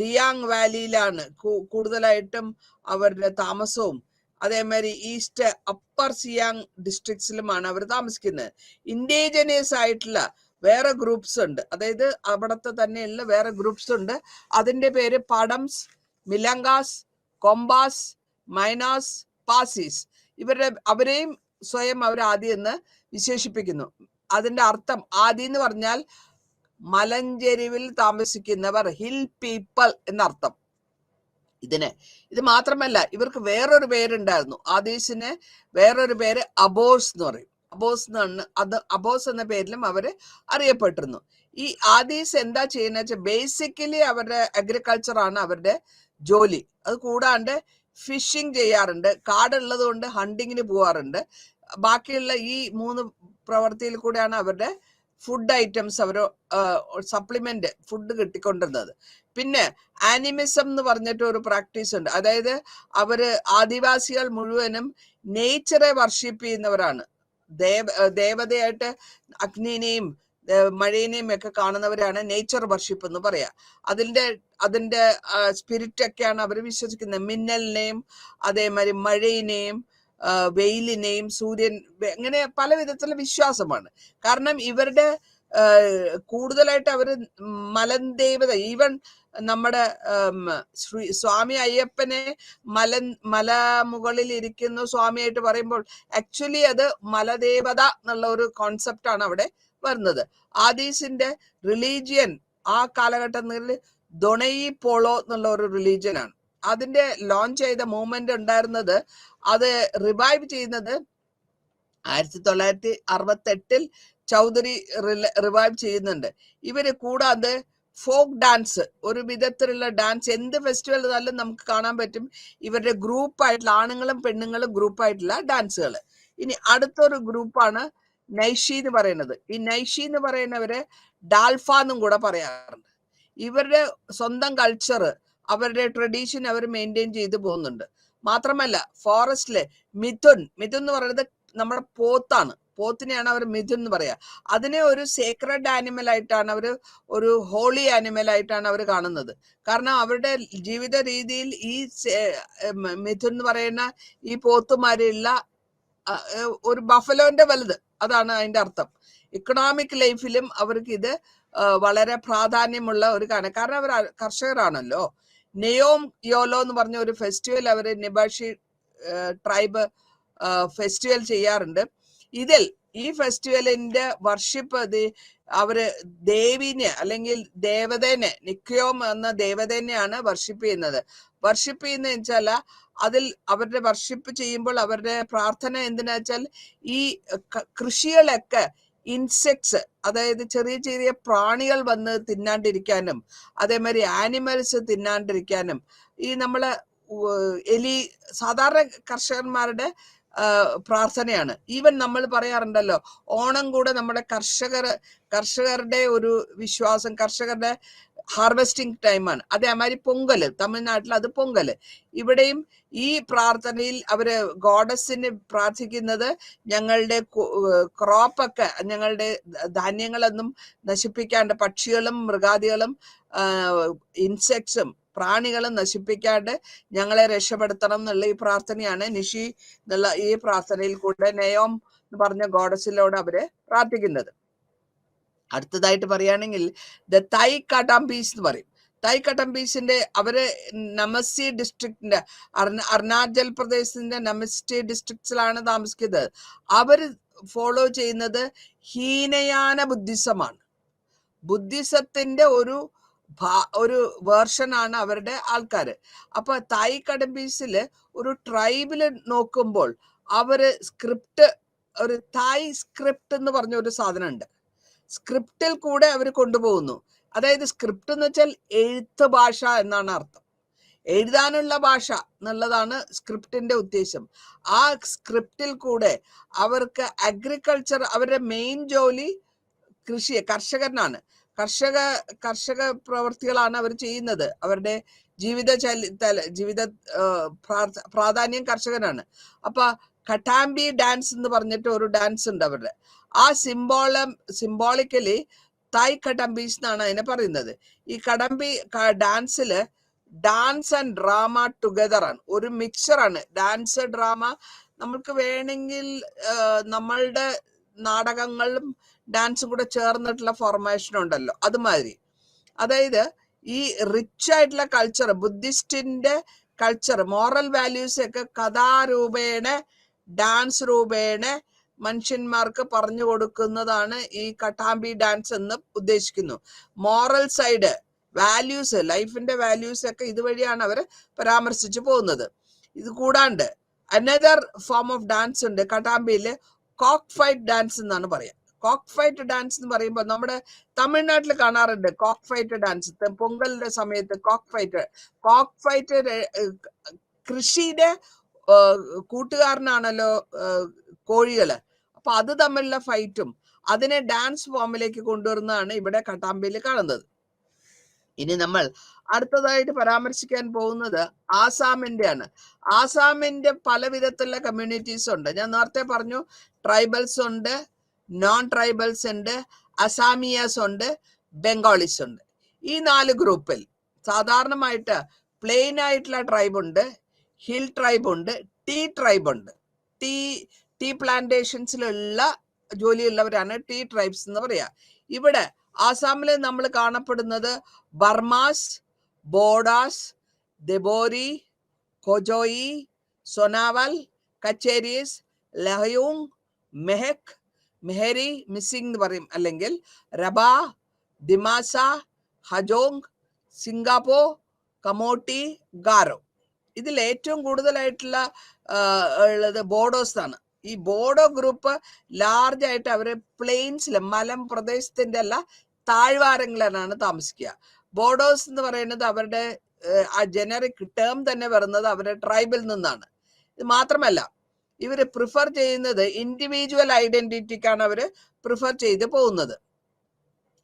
ദിയാങ് വാലിയിലാണ് കൂടുതലായിട്ടും അവരുടെ താമസവും. അതേമാതിരി ഈസ്റ്റ് അപ്പർ സിയാങ് ഡിസ്ട്രിക്ട്സിലുമാണ് അവർ താമസിക്കുന്നത്. ഇൻഡിജിനിയസ് ആയിട്ടുള്ള വേറെ ഗ്രൂപ്പ്സ് ഉണ്ട്, അതായത് അവിടത്തെ തന്നെയുള്ള വേറെ ഗ്രൂപ്പ്സ് ഉണ്ട്. അതിന്റെ പേര് പടംസ്, മിലങ്കാസ്, കൊമ്പാസ്, മൈനാസ്, പാസീസ്. അവരെയും സ്വയം അവർ ആദി എന്ന് വിശേഷിപ്പിക്കുന്നു. അതിന്റെ അർത്ഥം ആദി എന്ന് പറഞ്ഞാൽ മലഞ്ചെരിവിൽ താമസിക്കുന്നവർ, ഹിൽ പീപ്പിൾ എന്നർത്ഥം ഇതിന്. ഇത് മാത്രമല്ല, ഇവർക്ക് വേറൊരു പേരുണ്ടായിരുന്നു. ആദീസിന് വേറൊരു പേര് അബോസ് എന്ന് പറയും. അബോസ് എന്ന പേരിലും അവര് അറിയപ്പെട്ടിരുന്നു. ഈ ആദീസ് എന്താ ചെയ്യുന്ന വെച്ചാൽ ബേസിക്കലി അവരുടെ അഗ്രികൾച്ചർ ആണ് അവരുടെ ജോലി. അത് കൂടാണ്ട് ഫിഷിംഗ് ചെയ്യാറുണ്ട്, കാടുള്ളത് കൊണ്ട് ഹണ്ടിങ്ങിന് പോവാറുണ്ട്. ബാക്കിയുള്ള ഈ 3 പ്രവൃത്തിയിൽ കൂടെയാണ് അവരുടെ ഫുഡ് ഐറ്റംസ്, അവർ സപ്ലിമെന്റ് ഫുഡ് കിട്ടിക്കൊണ്ടിരുന്നത്. പിന്നെ ആനിമിസം എന്ന് പറഞ്ഞിട്ട് ഒരു പ്രാക്ടീസ് ഉണ്ട്. അതായത് അവര് ആദിവാസികൾ മുഴുവനും നേച്ചറെ വർഷിപ്പ് ചെയ്യുന്നവരാണ്. ദേവതയായിട്ട് അഗ്നിനെയും മഴയിനെയും ഒക്കെ കാണുന്നവരാണ് നേച്ചർ വർഷിപ്പ് എന്ന് പറയാ. അതിന്റെ സ്പിരിറ്റ് ഒക്കെയാണ് അവർ വിശ്വസിക്കുന്നത്. മിന്നലിനെയും അതേമാതിരി മഴയിനെയും വെയിലിനെയും സൂര്യൻ, അങ്ങനെ പല വിധത്തിലുള്ള വിശ്വാസമാണ്. കാരണം ഇവരുടെ കൂടുതലായിട്ട് അവര് മലദേവത, ഈവൻ നമ്മുടെ സ്വാമി അയ്യപ്പനെ മലമുകളിൽ ഇരിക്കുന്നു സ്വാമിയായിട്ട് പറയുമ്പോൾ ആക്ച്വലി അത് മലദേവത എന്നുള്ള ഒരു കോൺസെപ്റ്റ് ആണ് അവിടെ വരുന്നത്. ആദീസിന്റെ റിലീജിയൻ ആ കാലഘട്ടങ്ങളിൽ ദൊണയി പോളോ എന്നുള്ള ഒരു റിലീജിയൻ ആണ്. അതിന്റെ ലോഞ്ച് ചെയ്ത മൂവ്മെന്റ് ഉണ്ടായിരുന്നത്, അത് റിവൈവ് ചെയ്യുന്നത് 1968 ചൗധരി റിവൈവ് ചെയ്യുന്നുണ്ട്. ഇവര് കൂടാതെ ഫോക്ക് ഡാൻസ്, ഒരു വിധത്തിലുള്ള ഡാൻസ്, എന്ത് ഫെസ്റ്റിവൽ എന്നാലും നമുക്ക് കാണാൻ പറ്റും ഇവരുടെ ഗ്രൂപ്പായിട്ടുള്ള ആണുങ്ങളും പെണ്ണുങ്ങളും ഗ്രൂപ്പായിട്ടുള്ള ഡാൻസുകൾ. ഇനി അടുത്തൊരു ഗ്രൂപ്പാണ് നൈഷി എന്ന് പറയുന്നത്. ഈ നൈഷി എന്ന് പറയുന്നവര് ഡാൽഫ എന്നും കൂടെ പറയാറുണ്ട്. ഇവരുടെ സ്വന്തം കൾച്ചർ, അവരുടെ ട്രഡീഷൻ അവർ മെയിൻറ്റെയിൻ ചെയ്തു പോകുന്നുണ്ട്. മാത്രമല്ല ഫോറസ്റ്റില് മിഥുൻ എന്ന് പറയുന്നത് നമ്മുടെ പോത്താണ്. പോത്തിനെയാണ് അവർ മിഥുൻ എന്ന് പറയാ. അതിനെ ഒരു സേക്രഡ് ആനിമൽ ആയിട്ടാണ് അവർ, ഒരു ഹോളി ആനിമൽ ആയിട്ടാണ് അവർ കാണുന്നത്. കാരണം അവരുടെ ജീവിത രീതിയിൽ ഈ മിഥുൻ എന്ന് പറയുന്ന ഈ പോത്തുമാരുള്ള ഒരു ബഫലോന്റെ വലുത്, അതാണ് അതിന്റെ അർത്ഥം. ഇക്കണോമിക് ലൈഫിലും അവർക്ക് ഇത് വളരെ പ്രാധാന്യമുള്ള ഒരു കാരണം അവർ കർഷകരാണല്ലോ. നെയോം യോലോ എന്ന് പറഞ്ഞ ഒരു ഫെസ്റ്റിവൽ അവർ നിബാഷി ട്രൈബ് ഫെസ്റ്റിവൽ ചെയ്യാറുണ്ട്. ഈ ഫെസ്റ്റിവലിന്റെ വർഷിപ്പ് അവര് ദേവിനെ അല്ലെങ്കിൽ ദേവതേനെ, നിക്യോം എന്ന ദേവതേനെയാണ് വർഷിപ്പ് ചെയ്യുന്നത്. വർഷിപ്പ് ചെയ്യുന്ന വെച്ചാൽ അതിൽ അവരുടെ വർഷിപ്പ് ചെയ്യുമ്പോൾ അവരുടെ പ്രാർത്ഥന എന്തിനാ വെച്ചാൽ ഈ കൃഷികളൊക്കെ ഇൻസെക്ട്സ്, അതായത് ചെറിയ ചെറിയ പ്രാണികൾ വന്ന് തിന്നാണ്ടിരിക്കാനും അതേമാതിരി ആനിമൽസ് തിന്നാണ്ടിരിക്കാനും, ഈ നമ്മളെ എലി, സാധാരണ കർഷകന്മാരുടെ പ്രാർത്ഥനയാണ്. ഈവൻ നമ്മൾ പറയാറുണ്ടല്ലോ, ഓണം കൂടെ നമ്മുടെ കർഷകരുടെ ഒരു വിശ്വാസം, കർഷകരുടെ ഹാർവെസ്റ്റിംഗ് ടൈമാണ്. അതേമാതിരി പൊങ്കല്, തമിഴ്നാട്ടിൽ അത് പൊങ്കല്. ഇവിടെയും ഈ പ്രാർത്ഥനയിൽ അവര് ഗോഡസിന് പ്രാർത്ഥിക്കുന്നത് ഞങ്ങളുടെ ക്രോപ്പൊക്കെ, ഞങ്ങളുടെ ധാന്യങ്ങളൊന്നും നശിപ്പിക്കാണ്ട്, പക്ഷികളും മൃഗാദികളും ഇൻസെക്ട്സും പ്രാണികളും നശിപ്പിക്കാണ്ട് ഞങ്ങളെ രക്ഷപ്പെടുത്തണം എന്നുള്ള ഈ പ്രാർത്ഥനയാണ് നിഷി എന്നുള്ള ഈ പ്രാർത്ഥനയിൽ കൂടെ നെയോം എന്ന് പറഞ്ഞ ഗോഡസിലോട് അവര് പ്രാർത്ഥിക്കുന്നത്. അടുത്തതായിട്ട് പറയുകയാണെങ്കിൽ ദ തൈ കടംബീസ് എന്ന് പറയും. തൈ കടംബീസിന്റെ അവര് നമസ്തി ഡിസ്ട്രിക്റ്റിന്റെ, അരുണാചൽ പ്രദേശിന്റെ നമസ്തി ഡിസ്ട്രിക്ട്സിലാണ് താമസിക്കുന്നത്. അവര് ഫോളോ ചെയ്യുന്നത് ഹീനയാന ബുദ്ധിസമാണ്. ബുദ്ധിസത്തിന്റെ ഒരു വേർഷനാണ് അവരുടെ ആൾക്കാര്. അപ്പൊ തായ് കടംബീസില് ഒരു ട്രൈബില് നോക്കുമ്പോൾ അവര് സ്ക്രിപ്റ്റ്, ഒരു തായ് സ്ക്രിപ്റ്റ് എന്ന് പറഞ്ഞ ഒരു സാധനം ഉണ്ട്. സ്ക്രിപ്റ്റിൽ കൂടെ അവർ കൊണ്ടുപോകുന്നു. അതായത് സ്ക്രിപ്റ്റ് എന്ന് വെച്ചാൽ എഴുത്ത് ഭാഷ എന്നാണ് അർത്ഥം. എഴുതാനുള്ള ഭാഷ എന്നുള്ളതാണ് സ്ക്രിപ്റ്റിന്റെ ഉദ്ദേശം. ആ സ്ക്രിപ്റ്റിൽ കൂടെ അവർക്ക് അഗ്രികൾച്ചർ, അവരുടെ മെയിൻ ജോലി കർഷകനാണ്. കർഷക പ്രവർത്തികളാണ് അവർ ചെയ്യുന്നത്. അവരുടെ ജീവിത പ്രാധാന്യം കർഷകനാണ്. അപ്പൊ കട്ടാമ്പി ഡാൻസ് എന്ന് പറഞ്ഞിട്ട് ഒരു ഡാൻസ് ഉണ്ട് അവരുടെ. ആ സിംബോളിക്കലി തായ് കടംബീസ് എന്നാണ് അതിനെ പറയുന്നത്. ഈ കടംബി ഡാൻസില് ഡാൻസ് ആൻഡ് ഡ്രാമ ടുഗദർ ആണ്, ഒരു മിക്സറാണ്. ഡാൻസ് ഡ്രാമ നമ്മൾക്ക് വേണമെങ്കിൽ നമ്മളുടെ നാടകങ്ങളും ഡാൻസും കൂടെ ചേർന്നിട്ടുള്ള ഫോർമേഷൻ ഉണ്ടല്ലോ, അതുമാതിരി. അതായത് ഈ റിച്ച് ആയിട്ടുള്ള കൾച്ചർ, ബുദ്ധിസ്റ്റിന്റെ കൾച്ചർ, മോറൽ വാല്യൂസ് ഒക്കെ കഥാരൂപേണ ഡാൻസ് രൂപേണ മനുഷ്യന്മാർക്ക് പറഞ്ഞു കൊടുക്കുന്നതാണ് ഈ കട്ടാമ്പി ഡാൻസ് എന്ന് ഉദ്ദേശിക്കുന്നു. മോറൽ സൈഡ്, വാല്യൂസ്, ലൈഫിന്റെ വാല്യൂസ് ഒക്കെ ഇതുവഴിയാണ് അവർ പരാമർശിച്ചു പോകുന്നത്. ഇത് കൂടാണ്ട് അനദർ ഫോം ഓഫ് ഡാൻസ് ഉണ്ട് കട്ടാമ്പിയില്, കോക്ക് ഫൈറ്റ് ഡാൻസ് എന്നാണ് പറയാം. കോക്ക് ഫൈറ്റ് ഡാൻസ് എന്ന് പറയുമ്പോൾ നമ്മുടെ തമിഴ്നാട്ടിൽ കാണാറുണ്ട് കോക്ക് ഫൈറ്റ് ഡാൻസ്. പൊങ്കലിന്റെ സമയത്ത് കോക്ക് ഫൈറ്റ് കൃഷിയുടെ കൂട്ടുകാരനാണല്ലോ കോഴികള്. അപ്പൊ അത് തമ്മിലുള്ള ഫൈറ്റും അതിനെ ഡാൻസ് ഫോമിലേക്ക് കൊണ്ടുവരുന്നതാണ് ഇവിടെ കട്ടാമ്പിയിൽ കാണുന്നത്. ഇനി നമ്മൾ അടുത്തതായിട്ട് പരാമർശിക്കാൻ പോകുന്നത് ആസാമിന്റെ ആണ്. ആസാമിന്റെ പല വിധത്തിലുള്ള കമ്മ്യൂണിറ്റീസ് ഉണ്ട്. ഞാൻ നേരത്തെ പറഞ്ഞു ട്രൈബൽസ് ഉണ്ട്, നോൺ ട്രൈബൽസ് ഉണ്ട്, അസാമിയാസ് ഉണ്ട്, ബംഗാളീസ് ഉണ്ട്. ഈ 4 ഗ്രൂപ്പിൽ സാധാരണമായിട്ട് പ്ലെയിൻ ആയിട്ടുള്ള ട്രൈബ് ഉണ്ട്, ഹിൽ ട്രൈബ് ഉണ്ട്, ടീ ട്രൈബ് ഉണ്ട്. ടീ പ്ലാന്റേഷൻസിലുള്ള ജോലിയുള്ളവരാണ് ടീ ട്രൈബ്സ് എന്ന് പറയാ. ഇവിടെ ആസാമിൽ നമ്മൾ കാണപ്പെടുന്നത് ബർമാസ്, ബോഡാസ്, ദെബോരി, കൊജോയി, സൊനാവൽ, കച്ചേരീസ്, ലഹയോങ്, മെഹക്, മെഹരി, മിസ്സിംഗ് എന്ന് പറയും, അല്ലെങ്കിൽ രബ, ദിമാസ, ഹജോങ്, സിംഗാപ്പോ, കമോട്ടി, ഗാരോ. ഇതിൽ ഏറ്റവും കൂടുതലായിട്ടുള്ള ഉള്ളത് ബോഡോസ് ആണ്. ഈ ബോഡോ ഗ്രൂപ്പ് ലാർജ് ആയിട്ട് അവര് പ്ലെയിൻസിൽ, മലമ്പ്രദേശത്തിന്റെ അല്ല താഴ്വാരങ്ങളിലാണ് താമസിക്കുക. ബോഡോസ് എന്ന് പറയുന്നത് അവരുടെ ആ ജനറിക് ടേം തന്നെ വരുന്നത് അവരുടെ ട്രൈബിൽ നിന്നാണ്. ഇത് മാത്രമല്ല ഇവര് പ്രിഫർ ചെയ്യുന്നത് ഇൻഡിവിജ്വൽ ഐഡന്റിറ്റിക്കാണ് അവര് പ്രിഫർ ചെയ്ത് പോകുന്നത്.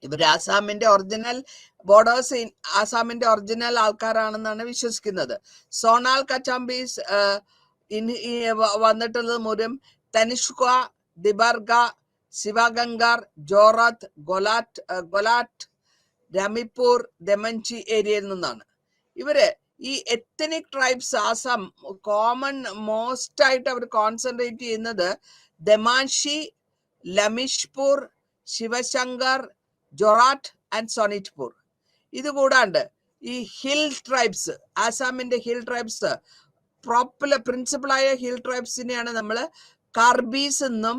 ഇവര് ആസാമിന്റെ ഒറിജിനൽ ബോഡോസ് ആസാമിന്റെ ഒറിജിനൽ ആൾക്കാരാണെന്നാണ് വിശ്വസിക്കുന്നത്. സോണാൽ കച്ചാമ്പീസ് വന്നിട്ടുള്ളത് മുരും, തനിഷ്ക, ദിബർഗ, ശിവഗംഗാർ, ജോറാത്ത്, ഗൊലാറ്റ്, രമിപ്പൂർ, ദമൻചി ഏരിയയിൽ നിന്നാണ്. ഇവര് ഈ ethnic tribes Assam common most ആയിട്ട് അവർ കോൺസെൻട്രേറ്റ് ചെയ്യുന്നത് ദമാൻഷി, ലമിഷ്പൂർ, ശിവശങ്കർ, ജൊറാറ്റ് ആൻഡ് സോണിറ്റ്പൂർ. ഇത് കൂടാണ്ട് ഈ ഹിൽ ട്രൈബ്സ്, ആസാമിന്റെ ഹിൽ ട്രൈബ്സ്, പ്രിൻസിപ്പളായ ഹിൽ ട്രൈബ്സിനെയാണ് നമ്മൾ കാർബീസ് എന്നും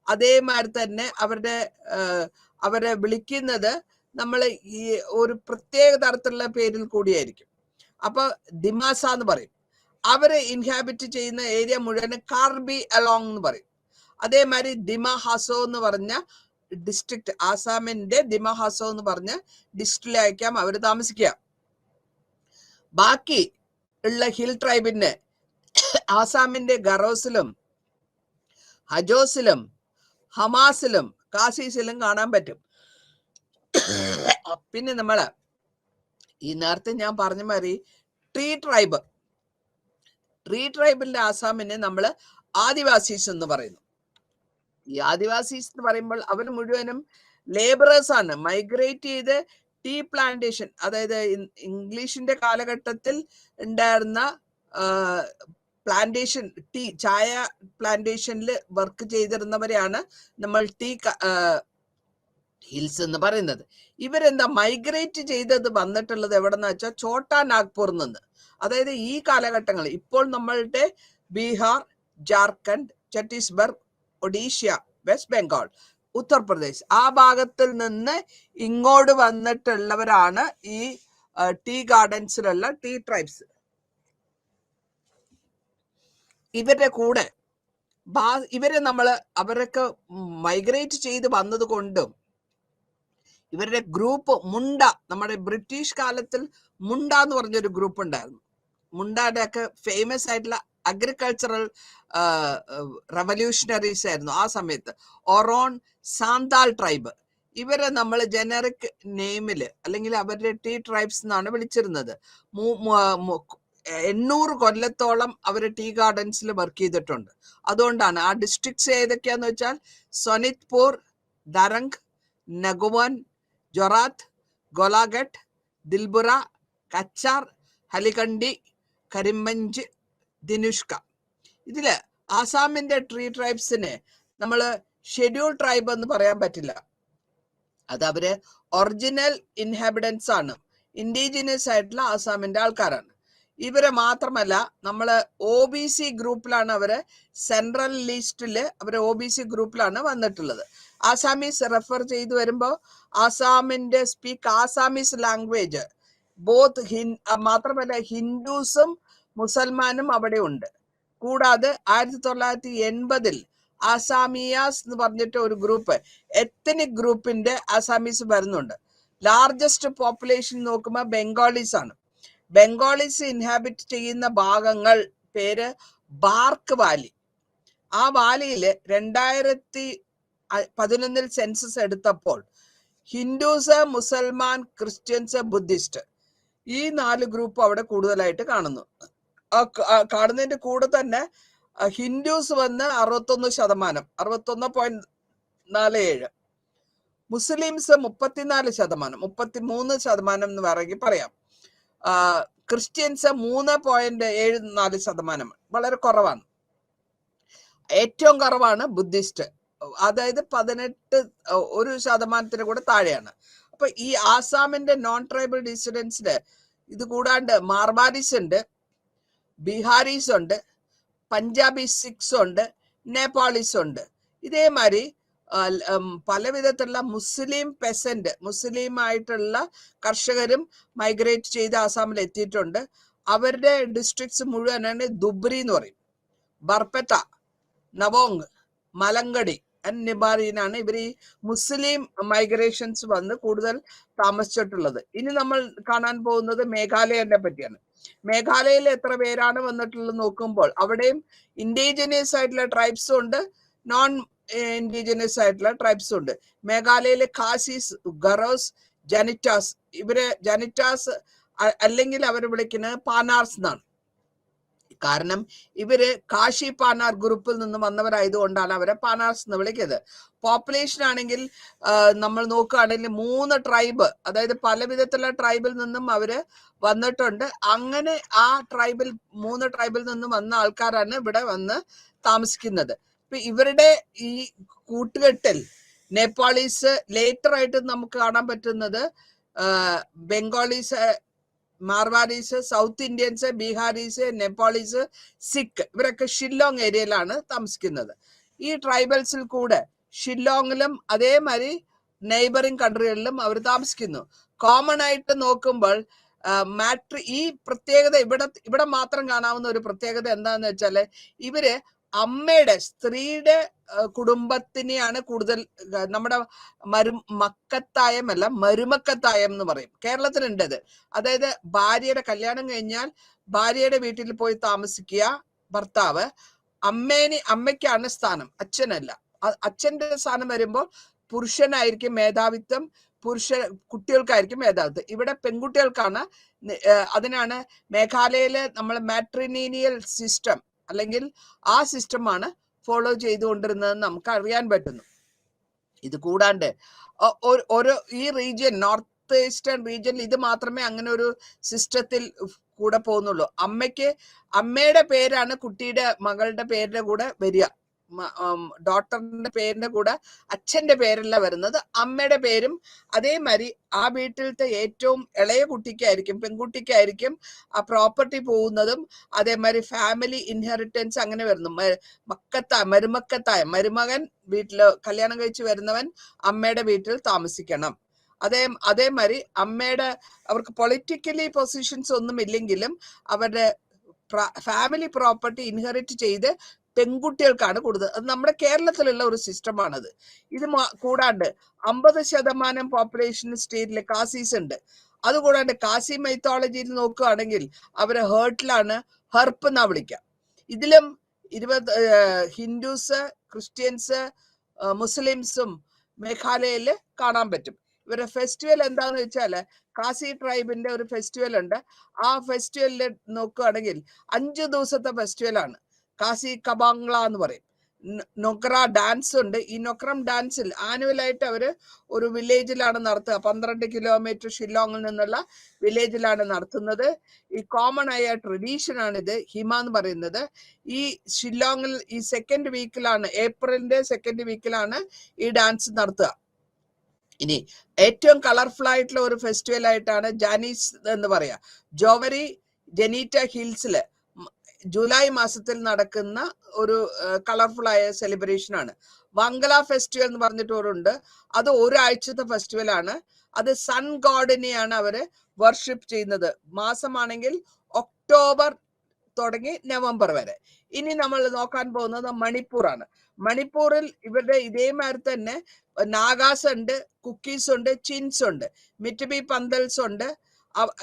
അതേമാതിരി തന്നെ അവരെ വിളിക്കുന്നത് നമ്മൾ ഈ ഒരു പ്രത്യേക തരത്തിലുള്ള പേരിൽ കൂടിയായിരിക്കും. അപ്പൊ ദിമാസ എന്ന് പറയും. അവര് ഇൻഹാബിറ്റ് ചെയ്യുന്ന ഏരിയ മുഴുവൻ കാർബി അലോങ് എന്ന് പറയും. അതേമാതിരി ദിമ ഹസോ എന്ന് പറഞ്ഞ ഡിസ്ട്രിക്ട്, ആസാമിന്റെ ദിമ ഹസോ എന്ന് പറഞ്ഞ ഡിസ്ട്രിക്റ്റിലായിരിക്കാം അവർ താമസിക്കുക. ബാക്കി ഉള്ള ഹിൽ ട്രൈബിന് ആസാമിന്റെ ഗറോസിലും ഹജോസിലും ഹമാസിലും കാസീസിലും കാണാൻ പറ്റും. പിന്നെ നമ്മള് ഈ നേരത്തെ ഞാൻ പറഞ്ഞ മാതിരി ട്രീ ട്രൈബിന്റെ ആസാമിനെ നമ്മൾ ആദിവാസീസ് എന്ന് പറയുന്നു. ഈ ആദിവാസീസ് എന്ന് പറയുമ്പോൾ അവർ മുഴുവനും ലേബറേഴ്സ് ആണ്. മൈഗ്രേറ്റ് ചെയ്ത് ടീ പ്ലാന്റേഷൻ, അതായത് ഇംഗ്ലീഷിന്റെ കാലഘട്ടത്തിൽ ഉണ്ടായിരുന്ന പ്ലാന്റേഷൻ, ചായ പ്ലാന്റേഷനിൽ വർക്ക് ചെയ്തിരുന്നവരെയാണ് നമ്മൾ ഹിൽസ് എന്ന് പറയുന്നത്. ഇവരെന്താ മൈഗ്രേറ്റ് ചെയ്തത് വന്നിട്ടുള്ളത് എവിടെന്ന് വെച്ചാൽ ഛോട്ടാ നാഗ്പൂർ നിന്ന്. അതായത് ഈ കാലഘട്ടങ്ങളിൽ ഇപ്പോൾ നമ്മളുടെ ബീഹാർ, ജാർഖണ്ഡ്, ഛത്തീസ്ഗഡ്, ഒഡീഷ, വെസ്റ്റ് ബംഗാൾ, ഉത്തർപ്രദേശ് ആ ഭാഗത്തിൽ നിന്ന് ഇങ്ങോട്ട് വന്നിട്ടുള്ളവരാണ് ഈ ടീ ഗാർഡൻസിലുള്ള ടീ ട്രൈബ്സ്. ഇവരുടെ കൂടെ അവരൊക്കെ മൈഗ്രേറ്റ് ചെയ്ത് വന്നത് കൊണ്ടും ഇവരുടെ ഗ്രൂപ്പ് മുണ്ട, നമ്മുടെ ബ്രിട്ടീഷ് കാലത്തിൽ മുണ്ട എന്ന് പറഞ്ഞൊരു ഗ്രൂപ്പ് ഉണ്ടായിരുന്നു. മുണ്ടയുടെ ഒക്കെ ഫേമസ് ആയിട്ടുള്ള അഗ്രികൾച്ചറൽ റവല്യൂഷണറീസ് ആയിരുന്നു ആ സമയത്ത്. ഒറോൺ, സാന്താൾ ട്രൈബ്, ഇവരെ നമ്മൾ ജനറിക് നെയിമില് അല്ലെങ്കിൽ അവരുടെ ടീ ട്രൈബ്സ് എന്നാണ് വിളിച്ചിരുന്നത്. 800 കൊല്ലത്തോളം അവർ ടീ ഗാർഡൻസിൽ വർക്ക് ചെയ്തിട്ടുണ്ട്. അതുകൊണ്ടാണ് ആ ഡിസ്ട്രിക്ട്സ് ഏതൊക്കെയാന്ന് വെച്ചാൽ സൊനിത്പൂർ, ദരംഗ്, നഗുവൻ, ജൊറാത്ത്, ഗോലാഘട്ട്, ദിൽബുറ, കച്ചാർ, ഹലികണ്ടി, കരിമ്പഞ്ച്, ദിനുഷ്ക. ഇതില് ആസാമിന്റെ ട്രീ ട്രൈബ്സിനെ നമ്മൾ ഷെഡ്യൂൾ ട്രൈബ് എന്ന് പറയാൻ പറ്റില്ല. അത് അവര് ഒറിജിനൽ ഇൻഹാബിറ്റൻസ് ആണ്, ഇൻഡിജിനസ് ആയിട്ടുള്ള ആസാമിന്റെ ആൾക്കാരാണ്. ഇവരെ മാത്രമല്ല, നമ്മള് OBC ഗ്രൂപ്പിലാണ് അവര്, സെൻട്രൽ ലിസ്റ്റില് അവര് OBC ഗ്രൂപ്പിലാണ് വന്നിട്ടുള്ളത്. ആസാമീസ് റെഫർ ചെയ്തു വരുമ്പോൾ ആസാമിന്റെ സ്പീക്ക് ആസാമീസ് ലാംഗ്വേജ് ബോത്ത് മാത്രമല്ല ഹിന്ദുസും മുസൽമാനും അവിടെ ഉണ്ട്. കൂടാതെ 1980 ആസാമിയാസ് എന്ന് പറഞ്ഞിട്ട് ഒരു ഗ്രൂപ്പ്, എത്തനിക് ഗ്രൂപ്പിന്റെ ആസാമീസ് വരുന്നുണ്ട്. ലാർജസ്റ്റ് പോപ്പുലേഷൻ നോക്കുമ്പോൾ ബംഗാളീസ് ആണ്. ബംഗാളീസ് ഇൻഹാബിറ്റ് ചെയ്യുന്ന ഭാഗങ്ങൾ പേര് ബാർക്ക് വാലി. ആ വാലിയില് 2011 സെൻസസ് എടുത്തപ്പോൾ ഹിന്ദുസ്, മുസൽമാൻ, ക്രിസ്ത്യൻസ്, ബുദ്ധിസ്റ്റ് ഈ 4 ഗ്രൂപ്പ് അവിടെ കൂടുതലായിട്ട് കാണുന്നു. കാണുന്നതിന്റെ കൂടെ തന്നെ ഹിന്ദുസ് വന്ന് 61%, 61.47%. മുസ്ലിംസ് 34%, 33% എന്ന് വേണമെങ്കിൽ പറയാം. ക്രിസ്ത്യൻസ് 3.74%, വളരെ കുറവാണ്. ഏറ്റവും കുറവാണ് ബുദ്ധിസ്റ്റ്, അതായത് 1% കൂടെ താഴെയാണ്. അപ്പൊ ഈ ആസാമിന്റെ നോൺ ട്രൈബൽ ഡിസിഡൻസില് ഇത് കൂടാണ്ട് മാർവാരീസ് ഉണ്ട്, ബീഹാരീസ് ഉണ്ട്, പഞ്ചാബി സിഖ്സ് ഉണ്ട്, നേപ്പാളീസ് ഉണ്ട്. ഇതേമാതിരി പല വിധത്തിലുള്ള മുസ്ലിം പെസന്റ്, മുസ്ലിം ആയിട്ടുള്ള കർഷകരും മൈഗ്രേറ്റ് ചെയ്ത് ആസാമിൽ എത്തിയിട്ടുണ്ട്. അവരുടെ ഡിസ്ട്രിക്ട്സ് മുഴുവനാണ് ദുബ്രി എന്ന് പറയും, ബർപെത്ത, നവോങ്, മലങ്കടി ആൻഡ് നിബാറിനാണ് ഇവർ ഈ മുസ്ലിം മൈഗ്രേഷൻസ് വന്ന് കൂടുതൽ താമസിച്ചിട്ടുള്ളത്. ഇനി നമ്മൾ കാണാൻ പോകുന്നത് മേഘാലയനെ പറ്റിയാണ്. മേഘാലയയിൽ എത്ര പേരാണ് വന്നിട്ടുള്ളത് നോക്കുമ്പോൾ അവിടെയും ഇൻഡിജിനിയസ് ആയിട്ടുള്ള ട്രൈബ്സും ഉണ്ട്, നോൺ ഇൻഡിജിനിയസ് ആയിട്ടുള്ള ട്രൈബ്സും ഉണ്ട്. മേഘാലയയിലെ ഖാസീസ്, ഗറോസ്, ജനിറ്റാസ്, ഇവര് ജനിറ്റാസ് അല്ലെങ്കിൽ അവർ വിളിക്കുന്നത് പാനാർസ് എന്നാണ്. കാരണം ഇവര് കാശി പാനാർ ഗ്രൂപ്പിൽ നിന്ന് വന്നവരായതുകൊണ്ടാണ് അവരെ പാനാർസ് എന്ന് വിളിക്കുന്നത്. പോപ്പുലേഷൻ ആണെങ്കിൽ നമ്മൾ നോക്കുകയാണെങ്കിൽ 3 ട്രൈബ്, അതായത് പല വിധത്തിലുള്ള ട്രൈബിൽ നിന്നും അവര് വന്നിട്ടുണ്ട്. അങ്ങനെ ആ 3 ട്രൈബിൽ നിന്നും വന്ന ആൾക്കാരാണ് ഇവിടെ വന്ന് താമസിക്കുന്നത്. ഇപ്പൊ ഇവരുടെ ഈ കൂട്ടുകെട്ടിൽ നേപ്പാളീസ്, ലേറ്റർ ആയിട്ട് നമുക്ക് കാണാൻ പറ്റുന്നത് ബംഗാളീസ്, മാർവാരീസ്, സൗത്ത് ഇന്ത്യൻസ്, ബീഹാരീസ്, നേപ്പാളീസ്, സിഖ്, ഇവരൊക്കെ ഷില്ലോങ് ഏരിയയിലാണ് താമസിക്കുന്നത്. ഈ ട്രൈബൽസിൽ കൂടെ ഷില്ലോങ്ങിലും അതേമാതിരി നെയ്ബറിംഗ് കൺട്രികളിലും അവർ താമസിക്കുന്നു. കോമൺ ആയിട്ട് നോക്കുമ്പോൾ ഈ പ്രത്യേകത ഇവിടെ മാത്രം കാണാവുന്ന ഒരു പ്രത്യേകത എന്താന്ന് വെച്ചാല് ഇവര് അമ്മയുടെ, സ്ത്രീയുടെ കുടുംബത്തിനെയാണ് കൂടുതൽ, നമ്മുടെ മക്കത്തായം അല്ല മരുമക്കത്തായം എന്ന് പറയും, കേരളത്തിലുണ്ടത്. അതായത് ഭാര്യയുടെ കല്യാണം കഴിഞ്ഞാൽ ഭാര്യയുടെ വീട്ടിൽ പോയി താമസിക്കുക ഭർത്താവ്, അമ്മയ്ക്കാണ് സ്ഥാനം, അച്ഛനല്ല. അച്ഛന്റെ സ്ഥാനം വരുമ്പോൾ പുരുഷനായിരിക്കും മേധാവിത്വം, കുട്ടികൾക്കായിരിക്കും മേധാവിത്വം. ഇവിടെ പെൺകുട്ടികൾക്കാണ്. അതിനാണ് മേഘാലയയില് നമ്മൾ മാട്രിനീനിയൽ സിസ്റ്റം അല്ലെങ്കിൽ ആ സിസ്റ്റമാണ് ഫോളോ ചെയ്തുകൊണ്ടിരുന്നതെന്ന് നമുക്ക് അറിയാൻ പറ്റുന്നു. ഇത് കൂടാണ്ട് ഈ റീജിയൻ, നോർത്ത് ഈസ്റ്റേൺ റീജിയനിൽ ഇത് മാത്രമേ അങ്ങനെ ഒരു സിസ്റ്റത്തിൽ കൂടെ പോകുന്നുള്ളൂ. അമ്മയുടെ പേരാണ് കുട്ടിയുടെ, മകളുടെ പേരിന്റെ കൂടെ വരിക. ഡോട്ടറിന്റെ പേരിന്റെ കൂടെ അച്ഛന്റെ പേരല്ല വരുന്നത്, അമ്മയുടെ പേരും. അതേമാതിരി ആ വീട്ടിലത്തെ ഏറ്റവും ഇളയ കുട്ടിക്കായിരിക്കും, പെൺകുട്ടിക്കായിരിക്കും ആ പ്രോപ്പർട്ടി പോകുന്നതും. അതേമാതിരി ഫാമിലി ഇൻഹെറിറ്റൻസ് അങ്ങനെ വരുന്നു. മരുമകൻ വീട്ടില് കല്യാണം കഴിച്ച് വരുന്നവൻ അമ്മയുടെ വീട്ടിൽ താമസിക്കണം. അതേമാതിരി അവർക്ക് പൊളിറ്റിക്കലി പൊസിഷൻസ് ഒന്നും ഇല്ലെങ്കിലും അവരുടെ ഫാമിലി പ്രോപ്പർട്ടി ഇൻഹെറിറ്റ് ചെയ്ത് പെൺകുട്ടികൾക്കാണ് കൂടുതൽ. അത് നമ്മുടെ കേരളത്തിലുള്ള ഒരു സിസ്റ്റമാണത്. ഇത് കൂടാണ്ട് 50% പോപ്പുലേഷൻ സ്റ്റേറ്റിലെ കാസീസ് ഉണ്ട്. അതുകൂടാണ്ട് കാസി മൈത്തോളജിയിൽ നോക്കുകയാണെങ്കിൽ അവര് ഹേർട്ടിലാണ്, ഹെർപ്പ് എന്നാ വിളിക്കുക. ഇതിലും ഹിന്ദുസ്, ക്രിസ്ത്യൻസ്, മുസ്ലിംസും മേഘാലയയിൽ കാണാൻ പറ്റും. ഇവരുടെ ഫെസ്റ്റിവൽ എന്താന്ന് വെച്ചാല് കാസി ട്രൈബിന്റെ ഒരു ഫെസ്റ്റിവൽ ഉണ്ട്. ആ ഫെസ്റ്റിവലിൽ നോക്കുകയാണെങ്കിൽ 5 ദിവസത്തെ ഫെസ്റ്റിവലാണ്. കാസി കബാംഗ്ല എന്ന് പറയും. നൊക്ര ഡാൻസ് ഉണ്ട്. ഈ നൊക്രം ഡാൻസിൽ ആനുവലായിട്ട് അവർ ഒരു വില്ലേജിലാണ് നടത്തുക. 12 കിലോമീറ്റർ ഷില്ലോങ്ങിൽ നിന്നുള്ള വില്ലേജിലാണ് നടത്തുന്നത്. ഈ കോമൺ ആയ ട്രഡീഷൻ ആണിത്, ഹിമ എന്ന് പറയുന്നത്. ഈ ഷില്ലോങ്ങിൽ ഈ സെക്കൻഡ് വീക്കിലാണ്, ഏപ്രിലിന്റെ സെക്കൻഡ് വീക്കിലാണ് ഈ ഡാൻസ് നടത്തുക. ഇനി ഏറ്റവും കളർഫുൾ ആയിട്ടുള്ള ഒരു ഫെസ്റ്റിവൽ ആയിട്ടാണ് ജാനീസ് എന്ന് പറയാ. ജോവരി ജനീറ്റ ഹിൽസില് ജൂലൈ മാസത്തിൽ നടക്കുന്ന ഒരു കളർഫുൾ ആയ സെലിബ്രേഷൻ ആണ്. വംഗല ഫെസ്റ്റിവൽ എന്ന് പറഞ്ഞിട്ട് ഒരുണ്ട്. അത് ഒരാഴ്ചത്തെ ഫെസ്റ്റിവൽ ആണ്. അത് സൺ ഗോഡിനെയാണ് അവര് വർഷിപ്പ് ചെയ്യുന്നത്. മാസമാണെങ്കിൽ ഒക്ടോബർ തുടങ്ങി നവംബർ വരെ. ഇനി നമ്മൾ നോക്കാൻ പോകുന്നത് മണിപ്പൂർ ആണ്. മണിപ്പൂരിൽ ഇവരുടെ ഇതേമാതിരി തന്നെ നാഗാസ് ഉണ്ട്, കുക്കീസ് ഉണ്ട്, ചിൻസ് ഉണ്ട്, മിറ്റബി പന്തൽസ് ഉണ്ട്.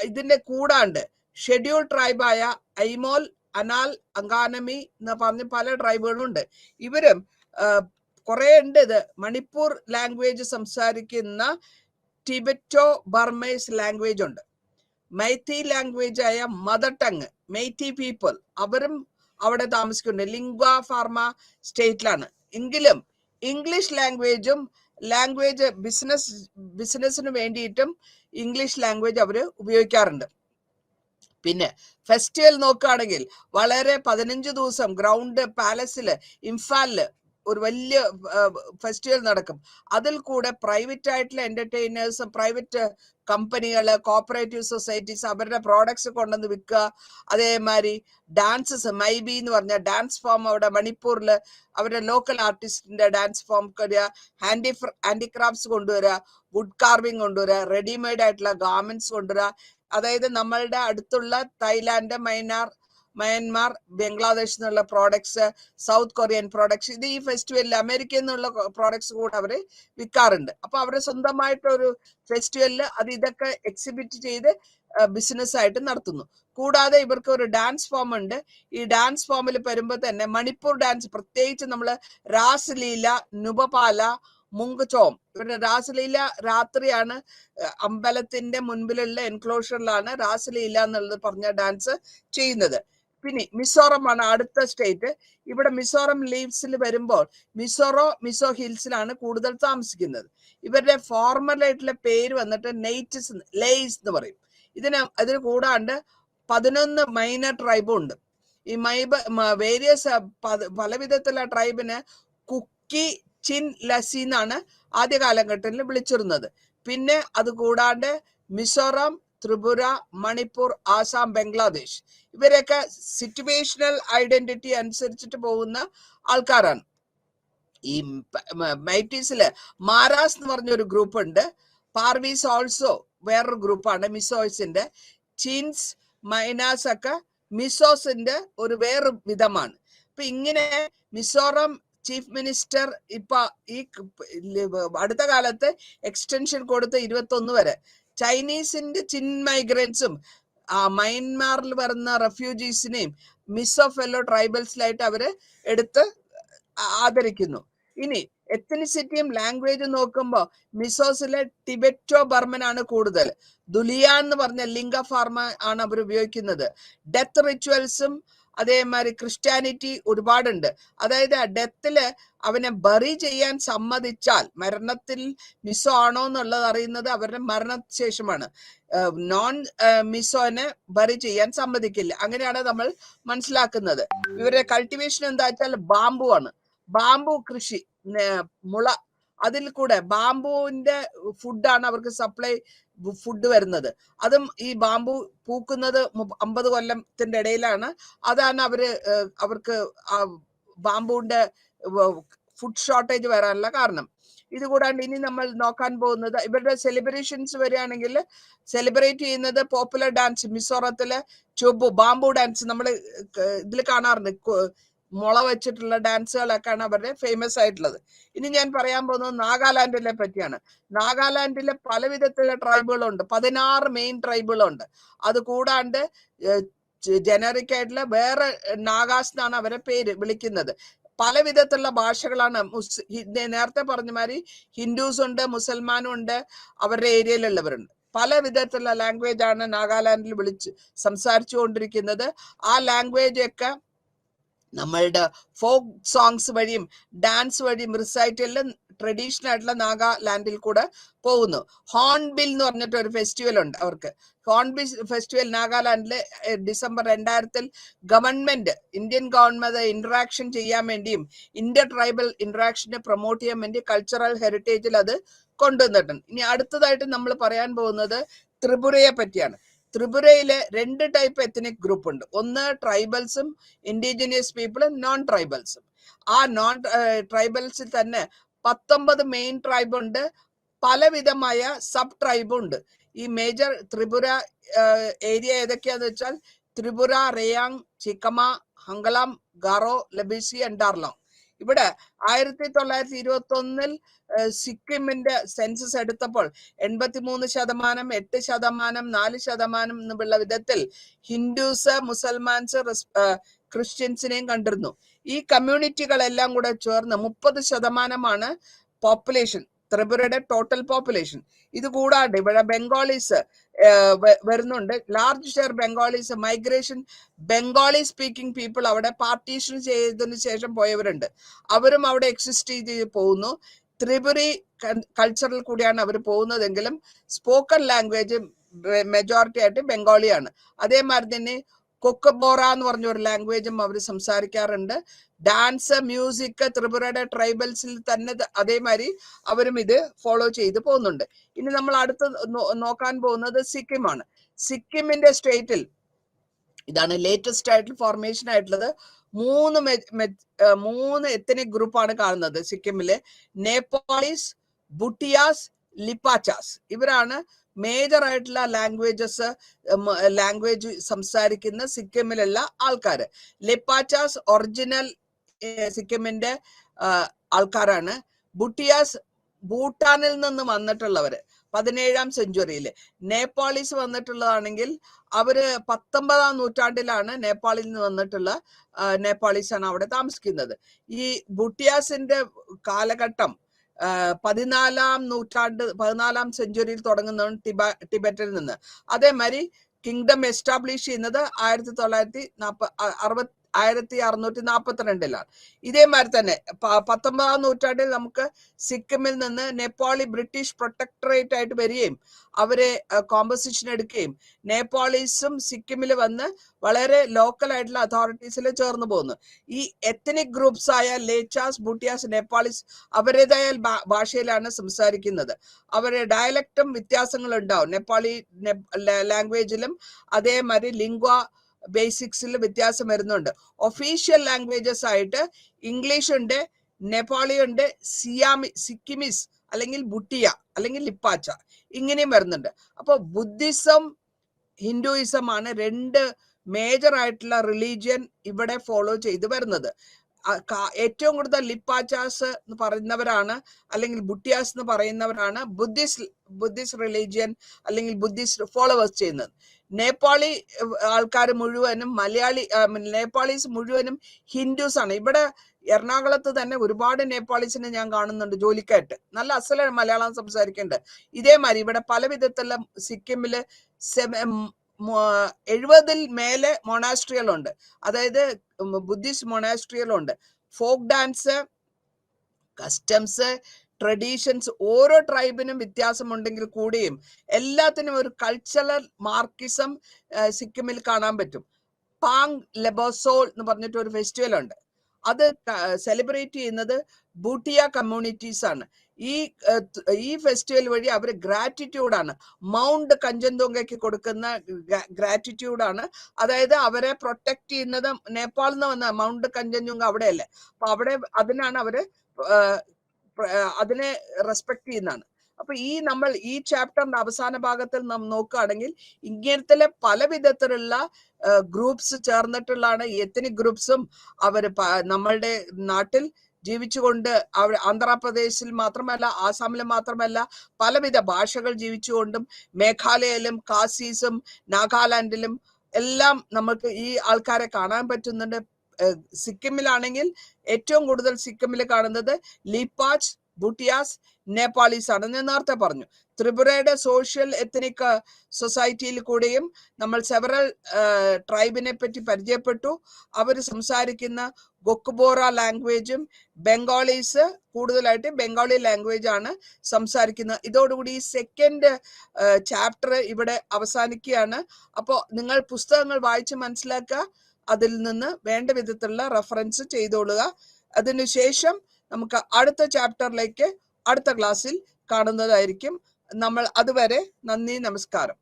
ഇതിന്റെ കൂടാണ്ട് ഷെഡ്യൂൾ ട്രൈബായ ഐമോൽ, അനാൽ, അങ്കാനമി എന്ന് പറഞ്ഞ് പല ട്രൈബുകളും ഉണ്ട്. ഇവരും കുറെ ഉണ്ട്. ഇത് മണിപ്പൂർ ലാംഗ്വേജ് സംസാരിക്കുന്ന ടിബറ്റോ ബർമേസ് ലാംഗ്വേജ് ഉണ്ട്. മൈത്തി ലാംഗ്വേജ് ആയ മദർ ടങ് മെയ്റ്റി പീപ്പിൾ അവരും അവിടെ താമസിക്കുന്നുണ്ട്. ലിംഗ്വ ഫാർമ സ്റ്റേറ്റിലാണ്. എങ്കിലും ഇംഗ്ലീഷ് ലാംഗ്വേജ് ബിസിനസ്സിന് വേണ്ടിയിട്ടും ഇംഗ്ലീഷ് ലാംഗ്വേജ് അവർ ഉപയോഗിക്കാറുണ്ട്. പിന്നെ ഫെസ്റ്റിവൽ നോക്കുകയാണെങ്കിൽ വളരെ 15 ദിവസം ഗ്രൗണ്ട് പാലസില് ഇംഫാലില് ഒരു വലിയ ഫെസ്റ്റിവൽ നടക്കും. അതിൽ കൂടെ പ്രൈവറ്റ് ആയിട്ടുള്ള എന്റർടൈനേഴ്സും പ്രൈവറ്റ് കമ്പനികള് കോപ്പറേറ്റീവ് സൊസൈറ്റീസ് അവരുടെ പ്രോഡക്ട്സ് കൊണ്ടുവന്ന് വിൽക്കുക. അതേമാതിരി ഡാൻസസ്, മൈബി എന്ന് പറഞ്ഞ ഡാൻസ് ഫോം അവിടെ മണിപ്പൂരിൽ അവരുടെ ലോക്കൽ ആർട്ടിസ്റ്റിന്റെ ഡാൻസ് ഫോം കൊണ്ടുവരിക, ഹാൻഡിക്രാഫ്റ്റ്സ് കൊണ്ടുവരിക, വുഡ് കാർവിംഗ് കൊണ്ടുവരിക, റെഡിമെയ്ഡ് ആയിട്ടുള്ള ഗാർമെന്റ്സ് കൊണ്ടുവരിക. അതായത് നമ്മളുടെ അടുത്തുള്ള തായ്ലാന്റ്, മയൻമാർ, ബംഗ്ലാദേശിൽ നിന്നുള്ള പ്രോഡക്ട്സ്, സൗത്ത് കൊറിയൻ പ്രോഡക്ട്സ്, ഇത് ഈ ഫെസ്റ്റിവലിൽ അമേരിക്കയിൽ നിന്നുള്ള പ്രോഡക്ട്സ് കൂടെ അവര് വിൽക്കാറുണ്ട്. അപ്പൊ അവര് സ്വന്തമായിട്ടൊരു ഫെസ്റ്റിവലിൽ അത് ഇതൊക്കെ എക്സിബിറ്റ് ചെയ്ത് ബിസിനസ് ആയിട്ട് നടത്തുന്നു. കൂടാതെ ഇവർക്ക് ഒരു ഡാൻസ് ഫോം ഉണ്ട്. ഈ ഡാൻസ് ഫോമിൽ വരുമ്പോൾ തന്നെ മണിപ്പൂർ ഡാൻസ്, പ്രത്യേകിച്ച് നമ്മള് രാസ്ലീല, നുപപാല, മുങ്ചോം, ഇവരുടെ രാസലീല രാത്രിയാണ്. അമ്പലത്തിന്റെ മുൻപിലുള്ള എൻക്ലോഷറിലാണ് രാസലീല എന്നുള്ളത് പറഞ്ഞ ഡാൻസ് ചെയ്യുന്നത്. പിന്നെ മിസോറം ആണ് അടുത്ത സ്റ്റേറ്റ്. ഇവിടെ മിസോറം ലീവ്സിൽ വരുമ്പോൾ മിസോ ഹിൽസിലാണ് കൂടുതൽ താമസിക്കുന്നത്. ഇവരുടെ ഫോർമൽ ആയിട്ടുള്ള പേര് വന്നിട്ട് ലേയ്സ് എന്ന് പറയും. അതിന് കൂടാണ്ട് 11 മൈനർ ട്രൈബും ഉണ്ട്. ഈ വേരിയസ് പല വിധത്തിലുള്ള ട്രൈബിന് കുക്കി, ചിൻ, ലസി എന്നാണ് ആദ്യ കാലഘട്ടത്തിൽ വിളിച്ചിരുന്നത്. പിന്നെ അത് കൂടാണ്ട് മിസോറാം, ത്രിപുര, മണിപ്പൂർ, ആസാം, ബംഗ്ലാദേശ് ഇവരൊക്കെ സിറ്റുവേഷണൽ ഐഡന്റിറ്റി അനുസരിച്ചിട്ട് പോകുന്ന ആൾക്കാരാണ്. ഈ മൈറ്റീസില് മാരാസ് എന്ന് പറഞ്ഞൊരു ഗ്രൂപ്പ് ഉണ്ട്. പാർവീസ് ഓൾസോ വേറൊരു ഗ്രൂപ്പാണ് മിസോസിന്റെ. ചിൻസ്, മൈനാസ് ഒക്കെ മിസോസിന്റെ ഒരു വേറൊരു വിധമാണ്. അപ്പൊ ഇങ്ങനെ മിസോറാം ചീഫ് മിനിസ്റ്റർ ഇപ്പൊ ഈ അടുത്ത കാലത്ത് എക്സ്റ്റൻഷൻ കൊടുത്ത് 21 വരെ ചൈനീസിന്റെ ചിൻ മൈഗ്രൻസും മയൻമാറിൽ വരുന്ന റെഫ്യൂജീസിനെയും മിസോ ഫെല്ലോ ട്രൈബൽസിലായിട്ട് അവര് എടുത്ത് ആദരിക്കുന്നു. ഇനി എത്തനിസിറ്റിയും ലാംഗ്വേജും നോക്കുമ്പോൾ മിസോസിലെ ടിബറ്റോ ബർമൻ ആണ് കൂടുതൽ. ദുലിയാൻ എന്ന് പറഞ്ഞ ലിംഗ ഫാർമ ആണ് അവർ ഉപയോഗിക്കുന്നത്. ഡെത്ത് റിച്വൽസും അതേമാതിരി ക്രിസ്ത്യാനിറ്റി ഒരുപാടുണ്ട്. അതായത് ഡെത്തില് അവനെ ബറി ചെയ്യാൻ സമ്മതിച്ചാൽ, മരണത്തിൽ മിസോ ആണോ എന്നുള്ളത് അറിയുന്നത് അവരുടെ മരണശേഷമാണ്. നോൺ മിസോനെ ബറി ചെയ്യാൻ സമ്മതിക്കില്ല. അങ്ങനെയാണ് നമ്മൾ മനസ്സിലാക്കുന്നത്. ഇവരുടെ കൾട്ടിവേഷൻ എന്താ വെച്ചാൽ ബാംബു ആണ്. ബാംബു കൃഷി, മുള, അതിൽ കൂടെ ബാംബുവിന്റെ ഫുഡാണ് അവർക്ക് സപ്ലൈ ഫുഡ് വരുന്നത്. അതും ഈ ബാംബു പൂക്കുന്നത് 50 കൊല്ലത്തിന്റെ ഇടയിലാണ്. അതാണ് അവർക്ക് ബാംബുവിന്റെ ഫുഡ് ഷോർട്ടേജ് വരാനുള്ള കാരണം. ഇതുകൂടാണ്ട് ഇനി നമ്മൾ നോക്കാൻ പോകുന്നത് ഇവരുടെ സെലിബ്രേഷൻസ് വരികയാണെങ്കിൽ സെലിബ്രേറ്റ് ചെയ്യുന്നത് പോപ്പുലർ ഡാൻസ് മിസോറത്തിലെ ചൊബു ബാംബു ഡാൻസ് നമ്മൾ ഇതിൽ കാണാറുണ്ട്. മുള വെച്ചിട്ടുള്ള ഡാൻസുകളൊക്കെയാണ് അവരുടെ ഫേമസ് ആയിട്ടുള്ളത്. ഇനി ഞാൻ പറയാൻ പോകുന്നത് നാഗാലാൻഡിനെ പറ്റിയാണ്. നാഗാലാൻഡിലെ പല വിധത്തിലുള്ള ട്രൈബുകളുണ്ട്. 16 മെയിൻ ട്രൈബുകളുണ്ട്. അത് കൂടാണ്ട് ജനറിക് ആയിട്ടുള്ള വേറെ നാഗാസ് എന്നാണ് അവരെ പേര് വിളിക്കുന്നത്. പല വിധത്തിലുള്ള ഭാഷകളാണ്. നേരത്തെ പറഞ്ഞ മാതിരി ഹിന്ദുസ് ഉണ്ട്, മുസൽമാനും ഉണ്ട്, അവരുടെ ഏരിയയിലുള്ളവരുണ്ട്. പല വിധത്തിലുള്ള ലാംഗ്വേജ് ആണ് നാഗാലാൻഡിൽ സംസാരിച്ചു കൊണ്ടിരിക്കുന്നത്. ആ ലാംഗ്വേജ് ഒക്കെ നമ്മളുടെ ഫോക്ക് സോങ്സ് വഴിയും ഡാൻസ് വഴിയും റിസൈറ്റലിലും ട്രഡീഷണൽ ആയിട്ടുള്ള നാഗാലാൻഡിൽ കൂടെ പോകുന്നു. ഹോൺബിൽ എന്ന് പറഞ്ഞിട്ട് ഒരു ഫെസ്റ്റിവൽ ഉണ്ട് അവർക്ക്. ഹോൺബിൽ ഫെസ്റ്റിവൽ നാഗാലാൻഡില് December 2000 government, Indian government interaction ചെയ്യാൻ വേണ്ടിയും ഇന്റർ ട്രൈബൽ ഇന്ററാക്ഷനെ പ്രൊമോട്ട് ചെയ്യാൻ വേണ്ടി കൾച്ചറൽ ഹെറിറ്റേജിൽ അത് കൊണ്ടുവന്നിട്ടുണ്ട്. ഇനി അടുത്തതായിട്ട് നമ്മൾ പറയാൻ പോകുന്നത് ത്രിപുരയെ പറ്റിയാണ്. ത്രിപുരയിലെ 2 ടൈപ്പ് എത്തനിക് ഗ്രൂപ്പ് ഉണ്ട്. ഒന്ന് ട്രൈബൽസും ഇൻഡിജിനിയസ് പീപ്പിളും നോൺ ട്രൈബൽസും. ആ നോൺ ട്രൈബൽസിൽ തന്നെ 19 മെയിൻ ട്രൈബ് ഉണ്ട്, പലവിധമായ സബ് ട്രൈബും ഉണ്ട്. ഈ മേജർ ത്രിപുര ഏരിയ ഏതൊക്കെയാന്ന് വെച്ചാൽ ത്രിപുര, റേയാങ്, ചിക്കമ, ഹംഗലാം, ഗാറോ, ലബിസി ആൻഡ് ഡാർലോങ്. ഇവിടെ 1921 സിക്കിമിന്റെ സെൻസസ് എടുത്തപ്പോൾ 83%, 8%, 4% എന്നുള്ള വിധത്തിൽ ഹിന്ദുസ്, മുസൽമാൻസ്, ക്രിസ്ത്യൻസിനെയും കണ്ടിരുന്നു. ഈ കമ്മ്യൂണിറ്റികളെല്ലാം കൂടെ ചേർന്ന് 30% പോപ്പുലേഷൻ, ത്രിപുരയുടെ ടോട്ടൽ പോപ്പുലേഷൻ. ഇത് കൂടാണ്ട് ഇവിടെ ബംഗാളീസ് വരുന്നുണ്ട്. Large share Bengalis, migration Bengali speaking people അവിടെ പാർട്ടീഷൻ ചെയ്തതിനു ശേഷം പോയവരുണ്ട്. അവരും അവിടെ എക്സിസ്റ്റ് ചെയ്ത് പോകുന്നു. ത്രിപുരി കൾച്ചറിൽ കൂടിയാണ് അവർ പോകുന്നതെങ്കിലും സ്പോക്കൺ ലാംഗ്വേജ് മെജോറിറ്റി ആയിട്ട് ബംഗാളിയാണ്. അതേമാതിരി തന്നെ കൊക്കബോറ എന്ന് പറഞ്ഞ ഒരു ലാംഗ്വേജും അവർ സംസാരിക്കാറുണ്ട്. ഡാൻസ്, മ്യൂസിക് ത്രിപുരയുടെ ട്രൈബൽസിൽ തന്നെ അതേമാതിരി അവരും ഇത് ഫോളോ ചെയ്ത് പോകുന്നുണ്ട്. ഇനി നമ്മൾ അടുത്ത് നോക്കാൻ പോകുന്നത് സിക്കിമാണ്. സിക്കിമിന്റെ സ്റ്റേറ്റിൽ ഇതാണ് ലേറ്റസ്റ്റ് ആയിട്ട് ഫോർമേഷൻ ആയിട്ടുള്ളത്. 3 എത്തനിക് ഗ്രൂപ്പാണ് കാണുന്നത് സിക്കിമില്. നേപ്പാളീസ്, ബുട്ടിയാസ്, ലിപ്പാച്ചാസ്. ഇവരാണ് മേജർ ആയിട്ടുള്ള ലാംഗ്വേജ് സംസാരിക്കുന്ന സിക്കിമിലുള്ള ആൾക്കാര്. ലിപ്പാച്ചാസ് ഒറിജിനൽ സിക്കിമിന്റെ ആൾക്കാരാണ്. ബുട്ടിയാസ് ഭൂട്ടാനിൽ നിന്ന് വന്നിട്ടുള്ളവര് 17ാം സെഞ്ചുറിയില്. നേപ്പാളീസ് വന്നിട്ടുള്ളതാണെങ്കിൽ അവര് 19ാം നൂറ്റാണ്ടിലാണ് നേപ്പാളിൽ നിന്ന് വന്നിട്ടുള്ള നേപ്പാളീസാണ് അവിടെ താമസിക്കുന്നത്. ഈ ബുട്ടിയാസിന്റെ കാലഘട്ടം 14ാം സെഞ്ചുറിയിൽ തുടങ്ങുന്നതാണ് ടിബറ്റിൽ നിന്ന്. അതേമാതിരി കിങ്ഡം എസ്റ്റാബ്ലിഷ് ചെയ്യുന്നത് 1642 ഇതേമാതിരി തന്നെ 19ാം നൂറ്റാണ്ടിൽ നമുക്ക് സിക്കിമിൽ നിന്ന് നേപ്പാളി ബ്രിട്ടീഷ് പ്രൊട്ടക്ടറേറ്റ് ആയിട്ട് വരികയും അവരെ കോമ്പസിഷൻ എടുക്കുകയും നേപ്പാളീസും സിക്കിമിൽ വന്ന് വളരെ ലോക്കൽ ആയിട്ടുള്ള അതോറിറ്റീസിൽ ചേർന്ന് പോകുന്നു. ഈ എത്തനിക് ഗ്രൂപ്പ്സ് ആയ ലേച്ചാസ്, ബുട്ടിയാസ്, നേപ്പാളീസ് അവരുടേതായ ഭാഷയിലാണ് സംസാരിക്കുന്നത്. അവരുടെ ഡയലക്റ്റും വ്യത്യാസങ്ങൾ ഉണ്ടാവും. നേപ്പാളി ലാംഗ്വേജിലും അതേമാതിരി ലിംഗ്വ ബേസിക്സിൽ വ്യത്യാസം വരുന്നുണ്ട്. ഒഫീഷ്യൽ ലാംഗ്വേജസ് ആയിട്ട് ഇംഗ്ലീഷ് ഉണ്ട്, നേപ്പാളി ഉണ്ട്, സിക്കിമിസ് അല്ലെങ്കിൽ ബുട്ടിയ അല്ലെങ്കിൽ ലിപ്പാച്ച ഇങ്ങനെയും വരുന്നുണ്ട്. അപ്പോൾ ബുദ്ധിസം, ഹിന്ദുയിസം ആണ് 2 മേജർ ആയിട്ടുള്ള റിലീജിയൻ ഇവിടെ ഫോളോ ചെയ്ത് വരുന്നത്. ഏറ്റവും കൂടുതൽ ലിപ്പാച്ചാസ് എന്ന് പറയുന്നവരാണ് അല്ലെങ്കിൽ ബുട്ടിയാസ് എന്ന് പറയുന്നവരാണ് ബുദ്ധിസ്റ്റ് റിലീജിയൻ അല്ലെങ്കിൽ ബുദ്ധിസ്റ്റ് ഫോളോവേഴ്സ് ചെയ്യുന്നത്. നേപ്പാളി ആൾക്കാർ മുഴുവനും നേപ്പാളീസ് മുഴുവനും ഹിന്ദുസ് ആണ്. ഇവിടെ എറണാകുളത്ത് തന്നെ ഒരുപാട് നേപ്പാളീസിനെ ഞാൻ കാണുന്നുണ്ട് ജോലിക്കായിട്ട്. നല്ല അസല മലയാളം സംസാരിക്കുന്നുണ്ട്. ഇതേമാതിരി ഇവിടെ പല വിധത്തിലുള്ള സിക്കിമില് 70ൽ മേലെ മൊണാസ്ട്രികളുണ്ട്, അതായത് ബുദ്ധിസ്റ്റ് മൊണാസ്ട്രികളുണ്ട്. ഫോക്ക് ഡാൻസ്, കസ്റ്റംസ്, ട്രഡീഷൻസ് ഓരോ ട്രൈബിനും വ്യത്യാസമുണ്ടെങ്കിൽ കൂടിയും എല്ലാത്തിനും ഒരു കൾച്ചറൽ മാർക്കിസം സിക്കിമിൽ കാണാൻ പറ്റും. പാങ് ലെബോസോൾ എന്ന് പറഞ്ഞിട്ട് ഒരു ഫെസ്റ്റിവൽ ഉണ്ട്. അത് സെലിബ്രേറ്റ് ചെയ്യുന്നത് ബൂട്ടിയ കമ്മ്യൂണിറ്റീസ് ആണ്. ഈ ഫെസ്റ്റിവൽ വഴി അവർ ഗ്രാറ്റിറ്റ്യൂഡാണ്, മൗണ്ട് കഞ്ചൻതുംഗയ്ക്ക് കൊടുക്കുന്ന ഗ്രാറ്റിറ്റ്യൂഡാണ്. അതായത് അവരെ പ്രൊട്ടക്ട് ചെയ്യുന്നത് നേപ്പാളിൽ നിന്ന് വന്ന മൗണ്ട് കഞ്ചൻജുംഗ അവിടെയല്ലേ, അപ്പൊ അവിടെ അതിനാണ് അവര് അതിനെ റെസ്പെക്ട് ചെയ്യുന്നതാണ്. അപ്പൊ നമ്മൾ ഈ ചാപ്റ്ററിന്റെ അവസാന ഭാഗത്തിൽ നാം നോക്കുകയാണെങ്കിൽ ഇങ്ങനത്തെ പല വിധത്തിലുള്ള ഗ്രൂപ്പ്സ് ചേർന്നിട്ടുള്ളതാണ് എത്തനിക് ഗ്രൂപ്പ്സും അവർ നമ്മളുടെ നാട്ടിൽ ജീവിച്ചുകൊണ്ട് ആന്ധ്രാപ്രദേശിൽ മാത്രമല്ല, ആസാമിൽ മാത്രമല്ല, പലവിധ ഭാഷകൾ ജീവിച്ചുകൊണ്ടും മേഘാലയയിലും കാസീസും നാഗാലാൻഡിലും എല്ലാം നമുക്ക് ഈ ആൾക്കാരെ കാണാൻ പറ്റുന്നുണ്ട്. സിക്കിമിലാണെങ്കിൽ ഏറ്റവും കൂടുതൽ സിക്കിമിൽ കാണുന്നത് ലിപ്പാച്ച്, ഭൂട്ടിയാസ്, നേപ്പാളീസ് ആണ്. ഞാൻ നേരത്തെ പറഞ്ഞു. ത്രിപുരയുടെ സോഷ്യൽ എത്നിക് സൊസൈറ്റിയിൽ കൂടെയും നമ്മൾ സെവറൽ ട്രൈബിനെ പറ്റി പരിചയപ്പെട്ടു. അവർ സംസാരിക്കുന്ന ഗൊക്കുബോറ ലാംഗ്വേജും ബംഗാളീസ് കൂടുതലായിട്ട് ബംഗാളി ലാംഗ്വേജ് ആണ് സംസാരിക്കുന്നത്. ഇതോടുകൂടി ഈ സെക്കൻഡ് ചാപ്റ്റർ ഇവിടെ അവസാനിക്കുകയാണ്. അപ്പോൾ നിങ്ങൾ പുസ്തകങ്ങൾ വായിച്ച് മനസ്സിലാക്കുക, അതിൽ നിന്ന് വേണ്ട വിധത്തിലുള്ള റെഫറൻസ് ചെയ്തോളുക. അതിനുശേഷം നമുക്ക് അടുത്ത ചാപ്റ്ററിലേക്ക് അടുത്ത ക്ലാസ്സിൽ കാണുന്നതായിരിക്കും. നമ്മൾ അതുവരെ നന്ദി, നമസ്കാരം.